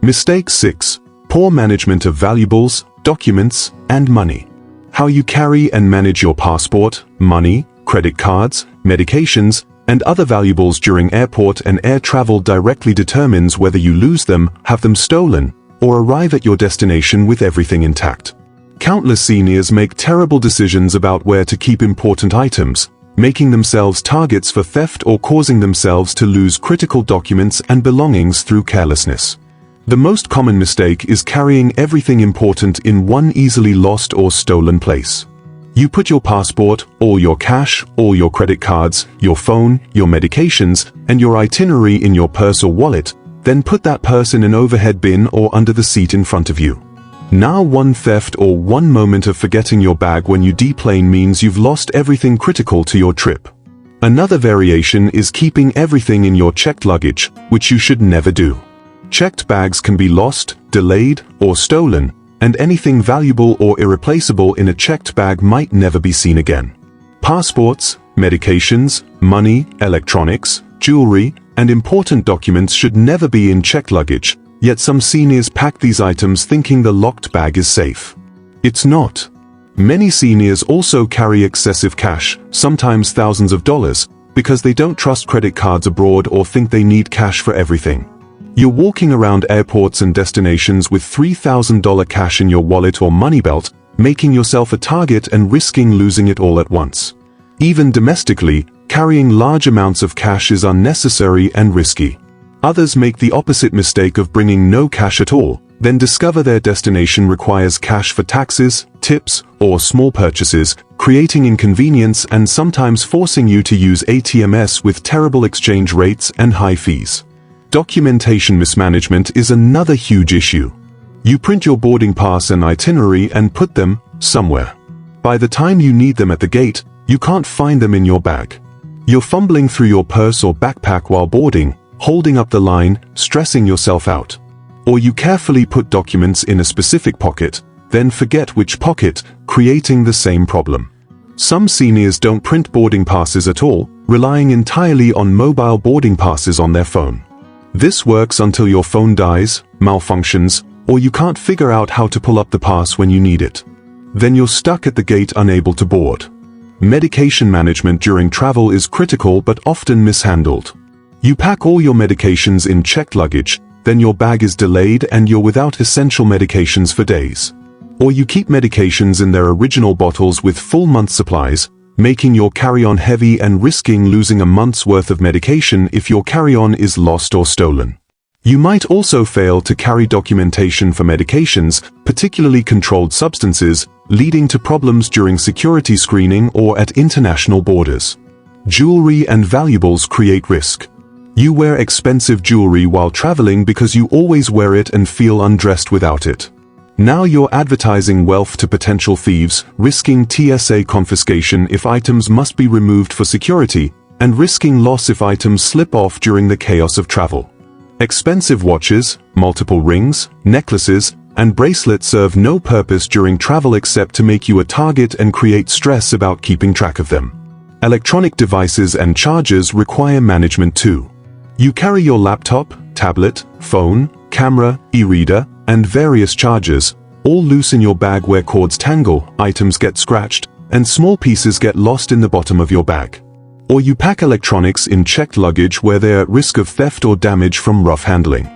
A: Mistake 6. Poor management of valuables, documents, and money. How you carry and manage your passport, money, credit cards, medications, and other valuables during airport and air travel directly determines whether you lose them, have them stolen, or arrive at your destination with everything intact. Countless seniors make terrible decisions about where to keep important items, making themselves targets for theft or causing themselves to lose critical documents and belongings through carelessness. The most common mistake is carrying everything important in one easily lost or stolen place. You put your passport, all your cash, all your credit cards, your phone, your medications, and your itinerary in your purse or wallet, then put that purse in an overhead bin or under the seat in front of you. Now one theft or one moment of forgetting your bag when you deplane means you've lost everything critical to your trip. Another variation is keeping everything in your checked luggage, which you should never do. Checked bags can be lost, delayed, or stolen, and anything valuable or irreplaceable in a checked bag might never be seen again. Passports, medications, money, electronics, jewelry, and important documents should never be in checked luggage, yet some seniors pack these items thinking the locked bag is safe. It's not. Many seniors also carry excessive cash, sometimes thousands of dollars, because they don't trust credit cards abroad or think they need cash for everything. You're walking around airports and destinations with $3,000 cash in your wallet or money belt, making yourself a target and risking losing it all at once. Even domestically, carrying large amounts of cash is unnecessary and risky. Others make the opposite mistake of bringing no cash at all, then discover their destination requires cash for taxes, tips, or small purchases, creating inconvenience and sometimes forcing you to use ATMs with terrible exchange rates and high fees. Documentation mismanagement is another huge issue. You print your boarding pass and itinerary and put them somewhere. By the time you need them at the gate, you can't find them in your bag. You're fumbling through your purse or backpack while boarding, holding up the line, stressing yourself out. Or you carefully put documents in a specific pocket, then forget which pocket, creating the same problem. Some seniors don't print boarding passes at all, relying entirely on mobile boarding passes on their phone. This works until your phone dies, malfunctions, or you can't figure out how to pull up the pass when you need it. Then you're stuck at the gate unable to board. Medication management during travel is critical but often mishandled. You pack all your medications in checked luggage, then your bag is delayed and you're without essential medications for days. Or you keep medications in their original bottles with full month supplies, making your carry-on heavy and risking losing a month's worth of medication if your carry-on is lost or stolen. You might also fail to carry documentation for medications, particularly controlled substances, leading to problems during security screening or at international borders. Jewelry and valuables create risk. You wear expensive jewelry while traveling because you always wear it and feel undressed without it. Now you're advertising wealth to potential thieves, risking TSA confiscation if items must be removed for security, and risking loss if items slip off during the chaos of travel. Expensive watches, multiple rings, necklaces, and bracelets serve no purpose during travel except to make you a target and create stress about keeping track of them. Electronic devices and chargers require management too. You carry your laptop, tablet, phone, camera, e-reader, and various chargers, all loose in your bag where cords tangle, items get scratched, and small pieces get lost in the bottom of your bag. Or you pack electronics in checked luggage where they are at risk of theft or damage from rough handling.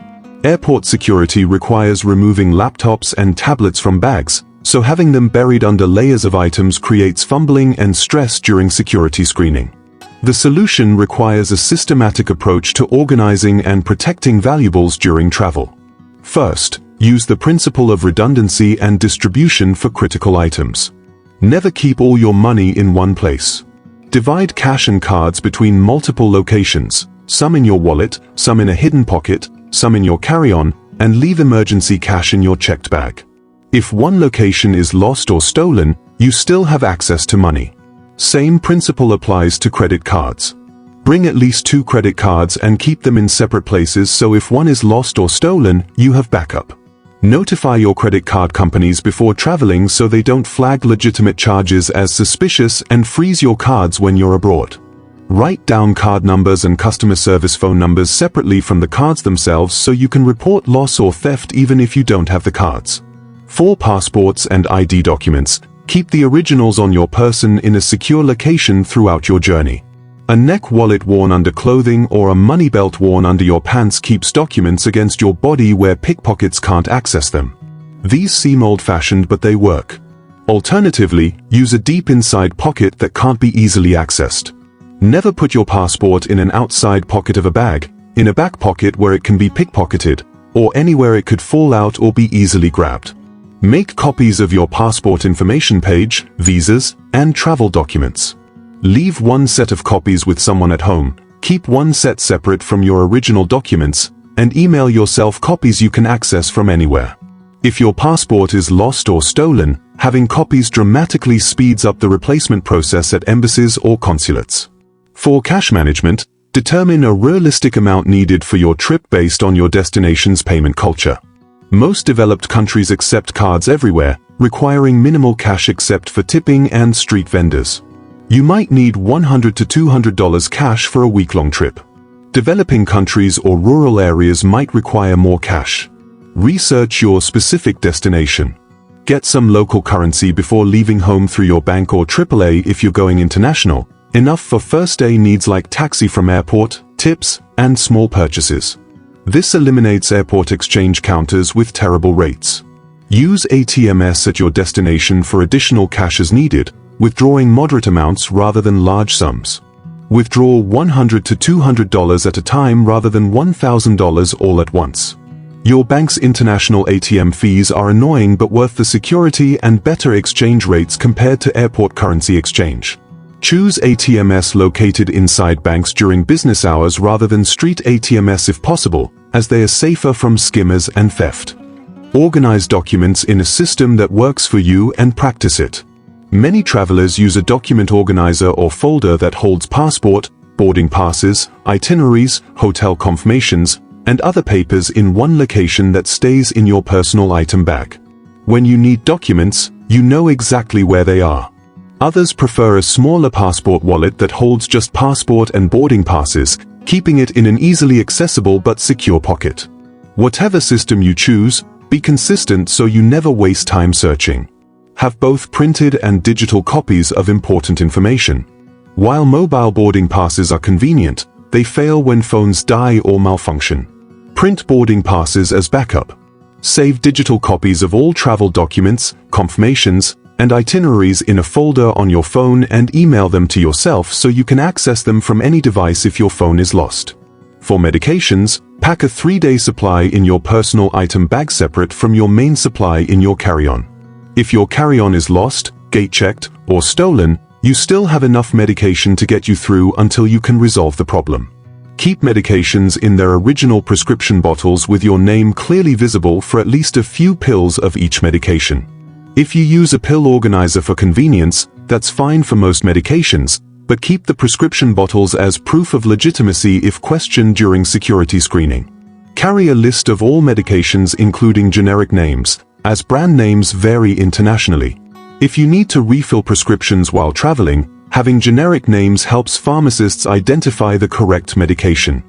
A: Airport security requires removing laptops and tablets from bags, so having them buried under layers of items creates fumbling and stress during security screening. The solution requires a systematic approach to organizing and protecting valuables during travel. First, use the principle of redundancy and distribution for critical items. Never keep all your money in one place. Divide cash and cards between multiple locations, some in your wallet, some in a hidden pocket, some in your carry-on, and leave emergency cash in your checked bag. If one location is lost or stolen, you still have access to money. Same principle applies to credit cards. Bring at least 2 credit cards and keep them in separate places so if one is lost or stolen, you have backup. Notify your credit card companies before traveling so they don't flag legitimate charges as suspicious and freeze your cards when you're abroad. Write down card numbers and customer service phone numbers separately from the cards themselves so you can report loss or theft even if you don't have the cards. For passports and ID documents, keep the originals on your person in a secure location throughout your journey. A neck wallet worn under clothing or a money belt worn under your pants keeps documents against your body where pickpockets can't access them. These seem old-fashioned but they work. Alternatively, use a deep inside pocket that can't be easily accessed. Never put your passport in an outside pocket of a bag, in a back pocket where it can be pickpocketed, or anywhere it could fall out or be easily grabbed. Make copies of your passport information page, visas, and travel documents. Leave one set of copies with someone at home, keep one set separate from your original documents, and email yourself copies you can access from anywhere. If your passport is lost or stolen, having copies dramatically speeds up the replacement process at embassies or consulates. For cash management, determine a realistic amount needed for your trip based on your destination's payment culture. Most developed countries accept cards everywhere, requiring minimal cash except for tipping and street vendors. You might need $100 to $200 cash for a week-long trip. Developing countries or rural areas might require more cash. Research your specific destination. Get some local currency before leaving home through your bank or AAA if you're going international. Enough for first-day needs like taxi from airport, tips, and small purchases. This eliminates airport exchange counters with terrible rates. Use ATMs at your destination for additional cash as needed, withdrawing moderate amounts rather than large sums. Withdraw $100 to $200 at a time rather than $1,000 all at once. Your bank's international ATM fees are annoying but worth the security and better exchange rates compared to airport currency exchange. Choose ATMs located inside banks during business hours rather than street ATMs if possible, as they are safer from skimmers and theft. Organize documents in a system that works for you and practice it. Many travelers use a document organizer or folder that holds passport, boarding passes, itineraries, hotel confirmations, and other papers in one location that stays in your personal item bag. When you need documents, you know exactly where they are. Others prefer a smaller passport wallet that holds just passport and boarding passes, keeping it in an easily accessible but secure pocket. Whatever system you choose, be consistent so you never waste time searching. Have both printed and digital copies of important information. While mobile boarding passes are convenient, they fail when phones die or malfunction. Print boarding passes as backup. Save digital copies of all travel documents, confirmations, and itineraries in a folder on your phone and email them to yourself so you can access them from any device if your phone is lost. For medications, pack a 3-day supply in your personal item bag separate from your main supply in your carry-on. If your carry-on is lost, gate-checked, or stolen, you still have enough medication to get you through until you can resolve the problem. Keep medications in their original prescription bottles with your name clearly visible for at least a few pills of each medication. If you use a pill organizer for convenience, that's fine for most medications, but keep the prescription bottles as proof of legitimacy if questioned during security screening. Carry a list of all medications including generic names, as brand names vary internationally. If you need to refill prescriptions while traveling, having generic names helps pharmacists identify the correct medication.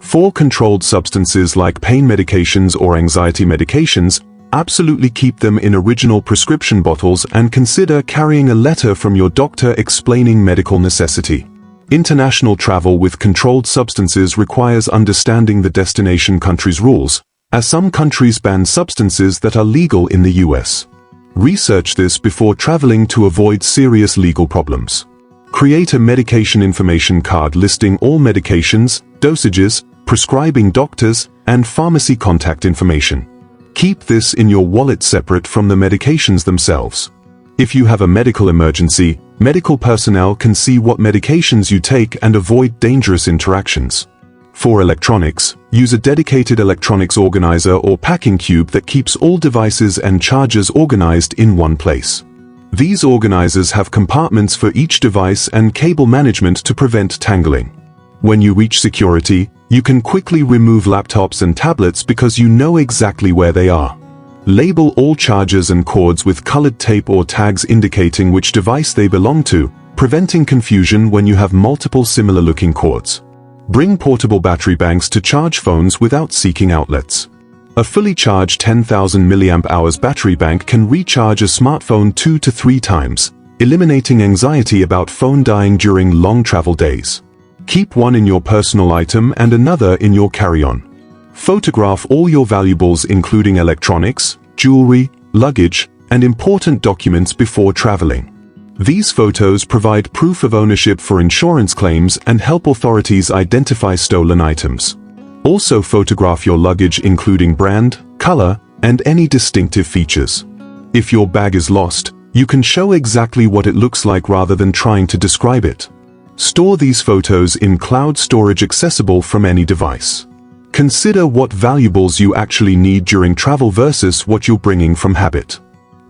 A: For controlled substances like pain medications or anxiety medications, absolutely keep them in original prescription bottles and consider carrying a letter from your doctor explaining medical necessity. International travel with controlled substances requires understanding the destination country's rules, as some countries ban substances that are legal in the US. Research this before traveling to avoid serious legal problems. Create a medication information card listing all medications, dosages, prescribing doctors, and pharmacy contact information. Keep this in your wallet separate from the medications themselves. If you have a medical emergency, medical personnel can see what medications you take and avoid dangerous interactions. For electronics, use a dedicated electronics organizer or packing cube that keeps all devices and chargers organized in one place. These organizers have compartments for each device and cable management to prevent tangling. When you reach security, you can quickly remove laptops and tablets because you know exactly where they are. Label all chargers and cords with colored tape or tags indicating which device they belong to, preventing confusion when you have multiple similar-looking cords. Bring portable battery banks to charge phones without seeking outlets. A fully charged 10,000 mAh battery bank can recharge a smartphone 2 to 3 times, eliminating anxiety about phone dying during long travel days. Keep one in your personal item and another in your carry-on. Photograph all your valuables including electronics, jewelry, luggage, and important documents before traveling. These photos provide proof of ownership for insurance claims and help authorities identify stolen items. Also photograph your luggage including brand, color, and any distinctive features. If your bag is lost, you can show exactly what it looks like rather than trying to describe it. Store these photos in cloud storage accessible from any device. Consider what valuables you actually need during travel versus what you're bringing from habit.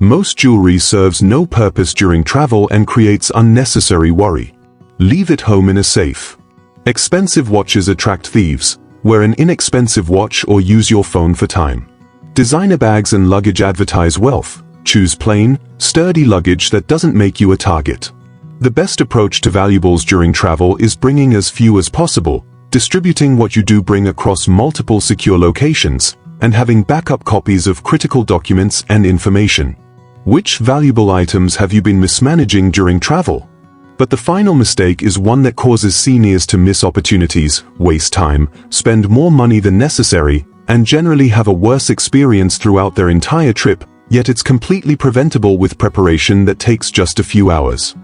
A: Most jewelry serves no purpose during travel and creates unnecessary worry. Leave it home in a safe. Expensive watches attract thieves. Wear an inexpensive watch or use your phone for time. Designer bags and luggage advertise wealth. Choose plain, sturdy luggage that doesn't make you a target. The best approach to valuables during travel is bringing as few as possible, distributing what you do bring across multiple secure locations, and having backup copies of critical documents and information. Which valuable items have you been mismanaging during travel? But the final mistake is one that causes seniors to miss opportunities, waste time, spend more money than necessary, and generally have a worse experience throughout their entire trip, yet it's completely preventable with preparation that takes just a few hours.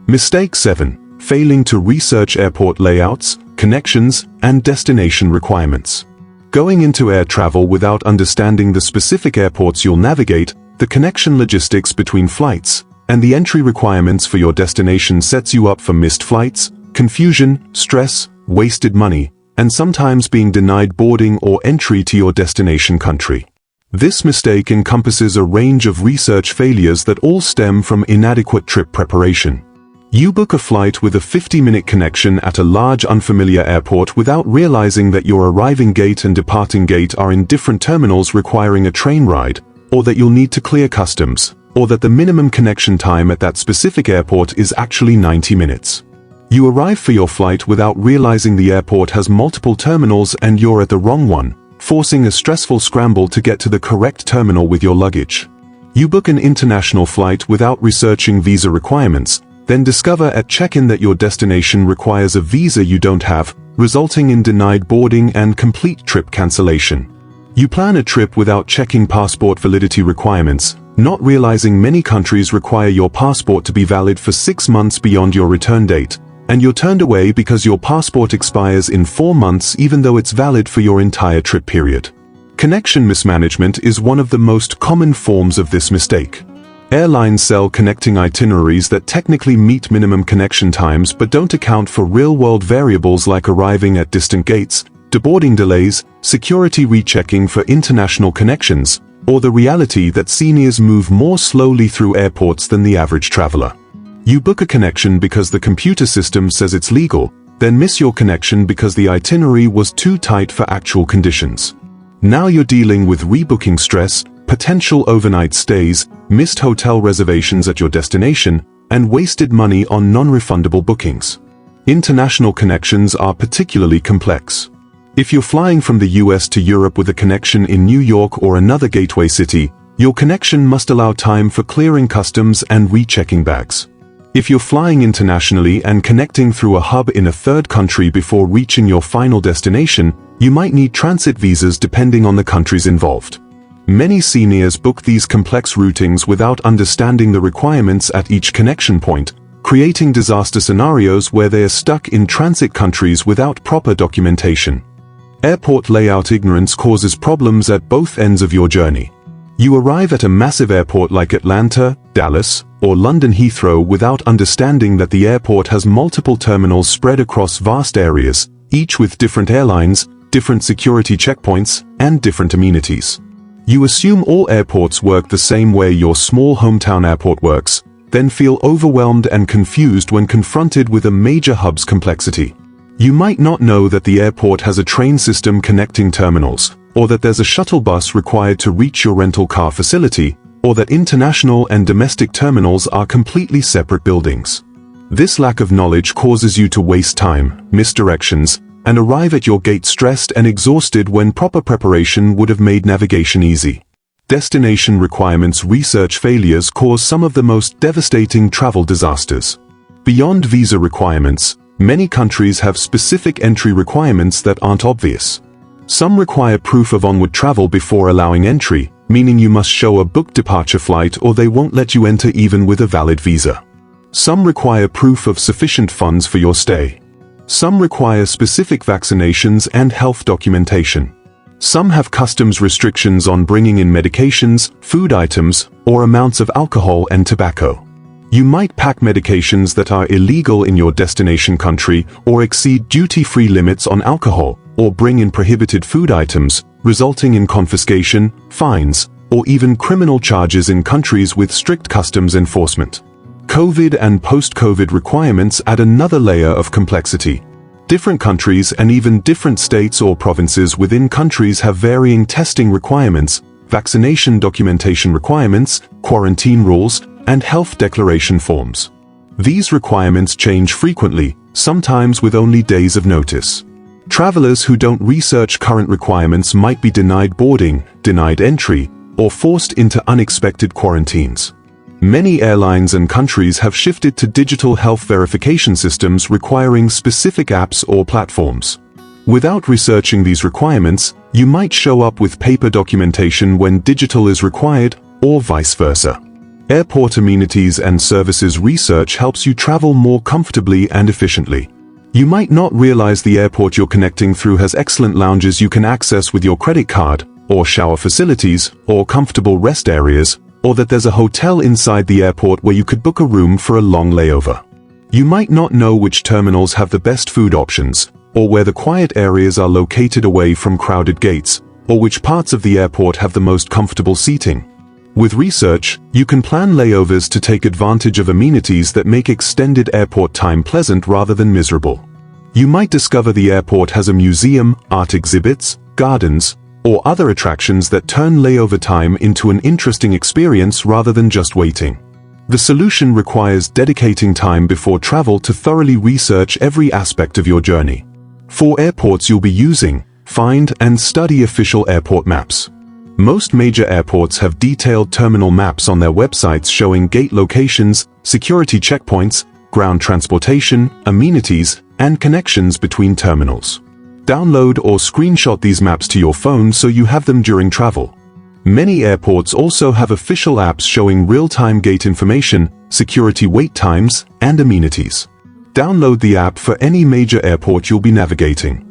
A: Mistake 7. Failing to research airport layouts, connections, and destination requirements. Going into air travel without understanding the specific airports you'll navigate, the connection logistics between flights, and the entry requirements for your destination sets you up for missed flights, confusion, stress, wasted money, and sometimes being denied boarding or entry to your destination country. This mistake encompasses a range of research failures that all stem from inadequate trip preparation. You book a flight with a 50-minute connection at a large unfamiliar airport without realizing that your arriving gate and departing gate are in different terminals requiring a train ride, or that you'll need to clear customs, or that the minimum connection time at that specific airport is actually 90 minutes. You arrive for your flight without realizing the airport has multiple terminals and you're at the wrong one, forcing a stressful scramble to get to the correct terminal with your luggage. You book an international flight without researching visa requirements, then discover at check-in that your destination requires a visa you don't have, resulting in denied boarding and complete trip cancellation. You plan a trip without checking passport validity requirements, not realizing many countries require your passport to be valid for 6 months beyond your return date, and you're turned away because your passport expires in 4 months even though it's valid for your entire trip period. Connection mismanagement is one of the most common forms of this mistake. Airlines sell connecting itineraries that technically meet minimum connection times but don't account for real-world variables like arriving at distant gates, deboarding delays, security rechecking for international connections, or the reality that seniors move more slowly through airports than the average traveler. You book a connection because the computer system says it's legal, then miss your connection because the itinerary was too tight for actual conditions. Now you're dealing with rebooking stress, potential overnight stays, missed hotel reservations at your destination, and wasted money on non-refundable bookings. International connections are particularly complex. If you're flying from the US to Europe with a connection in New York or another gateway city, your connection must allow time for clearing customs and rechecking bags. If you're flying internationally and connecting through a hub in a third country before reaching your final destination, you might need transit visas depending on the countries involved. Many seniors book these complex routings without understanding the requirements at each connection point, creating disaster scenarios where they are stuck in transit countries without proper documentation. Airport layout ignorance causes problems at both ends of your journey. You arrive at a massive airport like Atlanta, Dallas, or London Heathrow without understanding that the airport has multiple terminals spread across vast areas, each with different airlines, different security checkpoints, and different amenities. You assume all airports work the same way your small hometown airport works, then feel overwhelmed and confused when confronted with a major hub's complexity. You might not know that the airport has a train system connecting terminals, or that there's a shuttle bus required to reach your rental car facility, or that international and domestic terminals are completely separate buildings. This lack of knowledge causes you to waste time, miss directions, and arrive at your gate stressed and exhausted when proper preparation would have made navigation easy. Destination requirements research failures cause some of the most devastating travel disasters. Beyond visa requirements, many countries have specific entry requirements that aren't obvious. Some require proof of onward travel before allowing entry, meaning you must show a booked departure flight or they won't let you enter even with a valid visa. Some require proof of sufficient funds for your stay. Some require specific vaccinations and health documentation. Some have customs restrictions on bringing in medications, food items, or amounts of alcohol and tobacco. You might pack medications that are illegal in your destination country or exceed duty-free limits on alcohol, or bring in prohibited food items, resulting in confiscation, fines, or even criminal charges in countries with strict customs enforcement. COVID and post-COVID requirements add another layer of complexity. Different countries and even different states or provinces within countries have varying testing requirements, vaccination documentation requirements, quarantine rules, and health declaration forms. These requirements change frequently, sometimes with only days of notice. Travelers who don't research current requirements might be denied boarding, denied entry, or forced into unexpected quarantines. Many airlines and countries have shifted to digital health verification systems requiring specific apps or platforms. Without researching these requirements, you might show up with paper documentation when digital is required, or vice versa. Airport amenities and services research helps you travel more comfortably and efficiently. You might not realize the airport you're connecting through has excellent lounges you can access with your credit card, or shower facilities, or comfortable rest areas, or that there's a hotel inside the airport where you could book a room for a long layover. You might not know which terminals have the best food options, or where the quiet areas are located away from crowded gates, or which parts of the airport have the most comfortable seating. With research, you can plan layovers to take advantage of amenities that make extended airport time pleasant rather than miserable. You might discover the airport has a museum, art exhibits, gardens, or other attractions that turn layover time into an interesting experience rather than just waiting. The solution requires dedicating time before travel to thoroughly research every aspect of your journey. For airports you'll be using, find and study official airport maps. Most major airports have detailed terminal maps on their websites showing gate locations, security checkpoints, ground transportation, amenities, and connections between terminals. Download or screenshot these maps to your phone so you have them during travel. Many airports also have official apps showing real-time gate information, security wait times, and amenities. Download the app for any major airport you'll be navigating.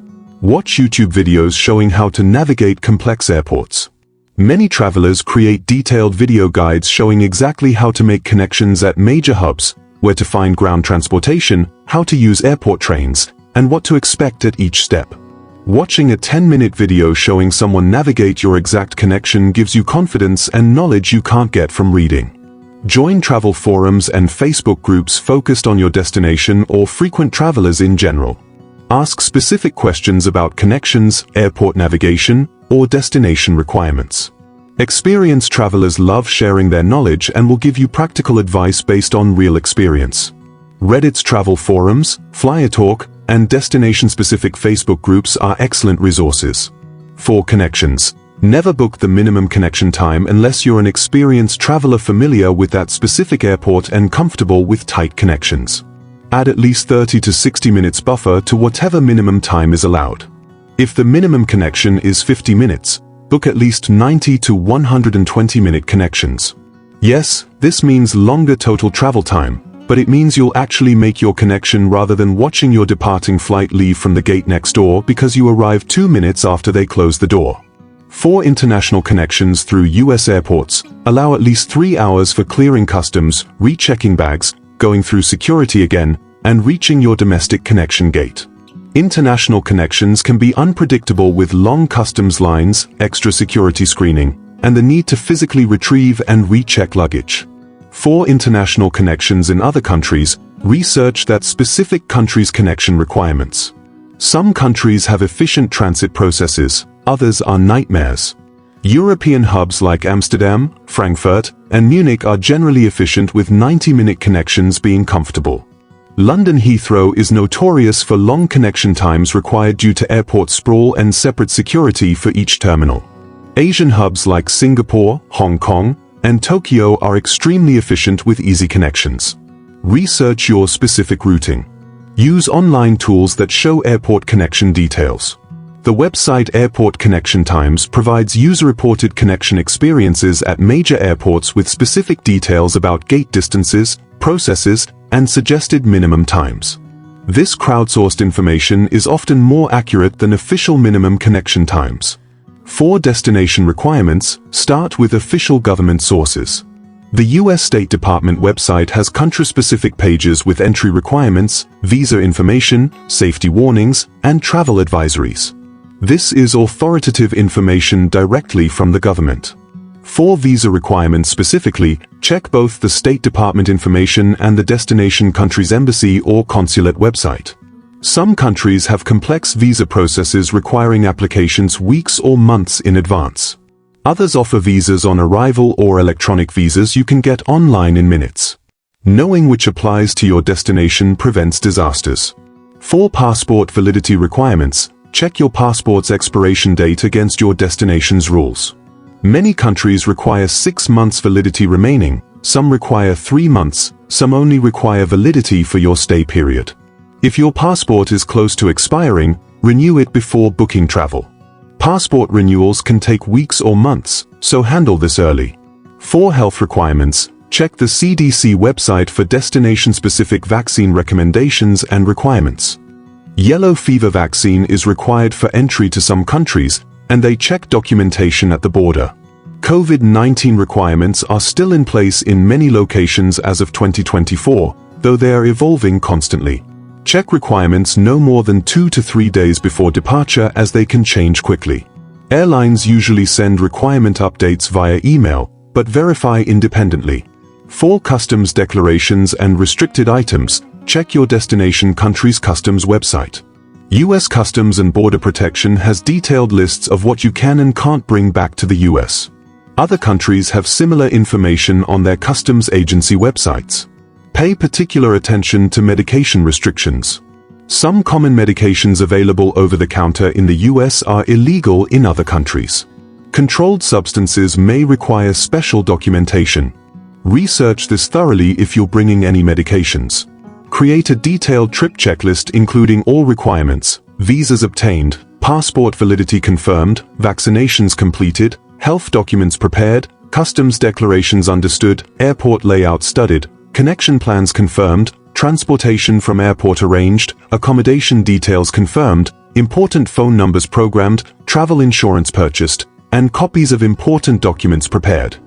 A: Watch YouTube videos showing how to navigate complex airports. Many travelers create detailed video guides showing exactly how to make connections at major hubs, where to find ground transportation, how to use airport trains, and what to expect at each step. Watching a 10-minute video showing someone navigate your exact connection gives you confidence and knowledge you can't get from reading. Join travel forums and Facebook groups focused on your destination or frequent travelers in general. Ask specific questions about connections, airport navigation, or destination requirements. Experienced travelers love sharing their knowledge and will give you practical advice based on real experience. Reddit's travel forums, Flyer Talk, and destination-specific Facebook groups are excellent resources. 4 connections. Never book the minimum connection time unless you're an experienced traveler familiar with that specific airport and comfortable with tight connections. Add at least 30 to 60 minutes buffer to whatever minimum time is allowed. If the minimum connection is 50 minutes, book at least 90 to 120-minute connections. Yes, this means longer total travel time, but it means you'll actually make your connection rather than watching your departing flight leave from the gate next door because you arrived 2 minutes after they closed the door. 4 international connections through U.S. airports allow at least 3 hours for clearing customs, rechecking bags, going through security again, and reaching your domestic connection gate. International connections can be unpredictable with long customs lines, extra security screening, and the need to physically retrieve and recheck luggage. For international connections in other countries, research that specific country's connection requirements. Some countries have efficient transit processes, others are nightmares. European hubs like Amsterdam, Frankfurt, and Munich are generally efficient with 90-minute connections being comfortable. London Heathrow is notorious for long connection times required due to airport sprawl and separate security for each terminal. Asian hubs like Singapore, Hong Kong, and Tokyo are extremely efficient with easy connections. Research your specific routing. Use online tools that show airport connection details. The website Airport Connection Times provides user-reported connection experiences at major airports with specific details about gate distances, processes, and suggested minimum times. This crowdsourced information is often more accurate than official minimum connection times. For destination requirements, start with official government sources. The U.S. State Department website has country-specific pages with entry requirements, visa information, safety warnings, and travel advisories. This is authoritative information directly from the government. For visa requirements specifically, check both the State Department information and the destination country's embassy or consulate website. Some countries have complex visa processes requiring applications weeks or months in advance. Others offer visas on arrival or electronic visas you can get online in minutes. Knowing which applies to your destination prevents disasters. For passport validity requirements, check your passport's expiration date against your destination's rules. Many countries require 6 months validity remaining, some require 3 months, some only require validity for your stay period. If your passport is close to expiring, renew it before booking travel. Passport renewals can take weeks or months, so handle this early. For health requirements, check the CDC website for destination-specific vaccine recommendations and requirements. Yellow fever vaccine is required for entry to some countries, and they check documentation at the border. COVID-19 requirements are still in place in many locations as of 2024, though they are evolving constantly. Check requirements no more than 2 to 3 days before departure as they can change quickly. Airlines usually send requirement updates via email, but verify independently. For customs declarations and restricted items, check your destination country's customs website. U.S. Customs and Border Protection has detailed lists of what you can and can't bring back to the U.S. Other countries have similar information on their customs agency websites. Pay particular attention to medication restrictions. Some common medications available over the counter in the US are illegal in other countries. Controlled substances may require special documentation. Research this thoroughly if you're bringing any medications. Create a detailed trip checklist including all requirements: visas obtained, passport validity confirmed, vaccinations completed, health documents prepared, customs declarations understood, airport layout studied, connection plans confirmed, transportation from airport arranged, accommodation details confirmed, important phone numbers programmed, travel insurance purchased, and copies of important documents prepared.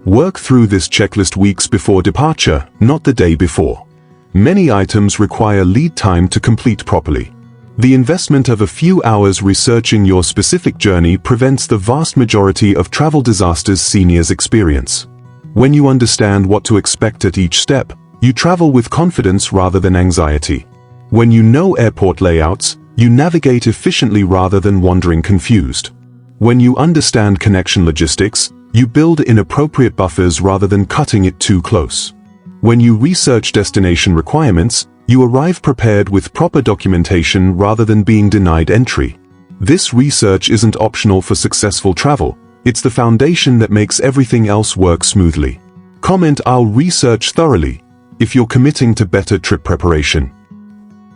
A: Work through this checklist weeks before departure, not the day before. Many items require lead time to complete properly. The investment of a few hours researching your specific journey prevents the vast majority of travel disasters seniors experience. When you understand what to expect at each step, you travel with confidence rather than anxiety. When you know airport layouts, you navigate efficiently rather than wandering confused. When you understand connection logistics, You build inappropriate buffers rather than cutting it too close. When you research destination requirements, you arrive prepared with proper documentation rather than being denied entry. This research isn't optional for successful travel, it's the foundation that makes everything else work smoothly. Comment "I'll research thoroughly" if you're committing to better trip preparation.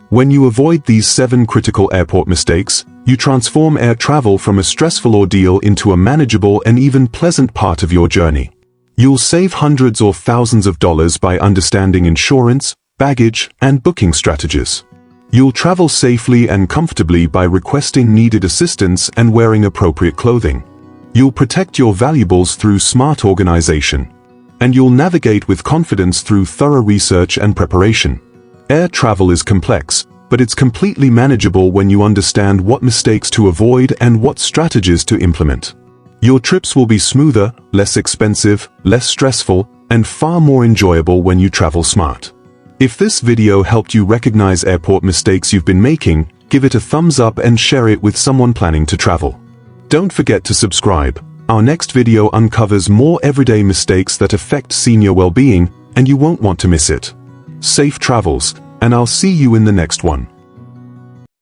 A: When you avoid these 7 critical airport mistakes, you transform air travel from a stressful ordeal into a manageable and even pleasant part of your journey. You'll save hundreds or thousands of dollars by understanding insurance, baggage, and booking strategies. You'll travel safely and comfortably by requesting needed assistance and wearing appropriate clothing. You'll protect your valuables through smart organization. And you'll navigate with confidence through thorough research and preparation. Air travel is complex, but it's completely manageable when you understand what mistakes to avoid and what strategies to implement. Your trips will be smoother, less expensive, less stressful, and far more enjoyable when you travel smart. If this video helped you recognize airport mistakes you've been making, give it a thumbs up and share it with someone planning to travel. Don't forget to subscribe. Our next video uncovers more everyday mistakes that affect senior well-being, and you won't want to miss it. Safe travels, and I'll see you in the next one.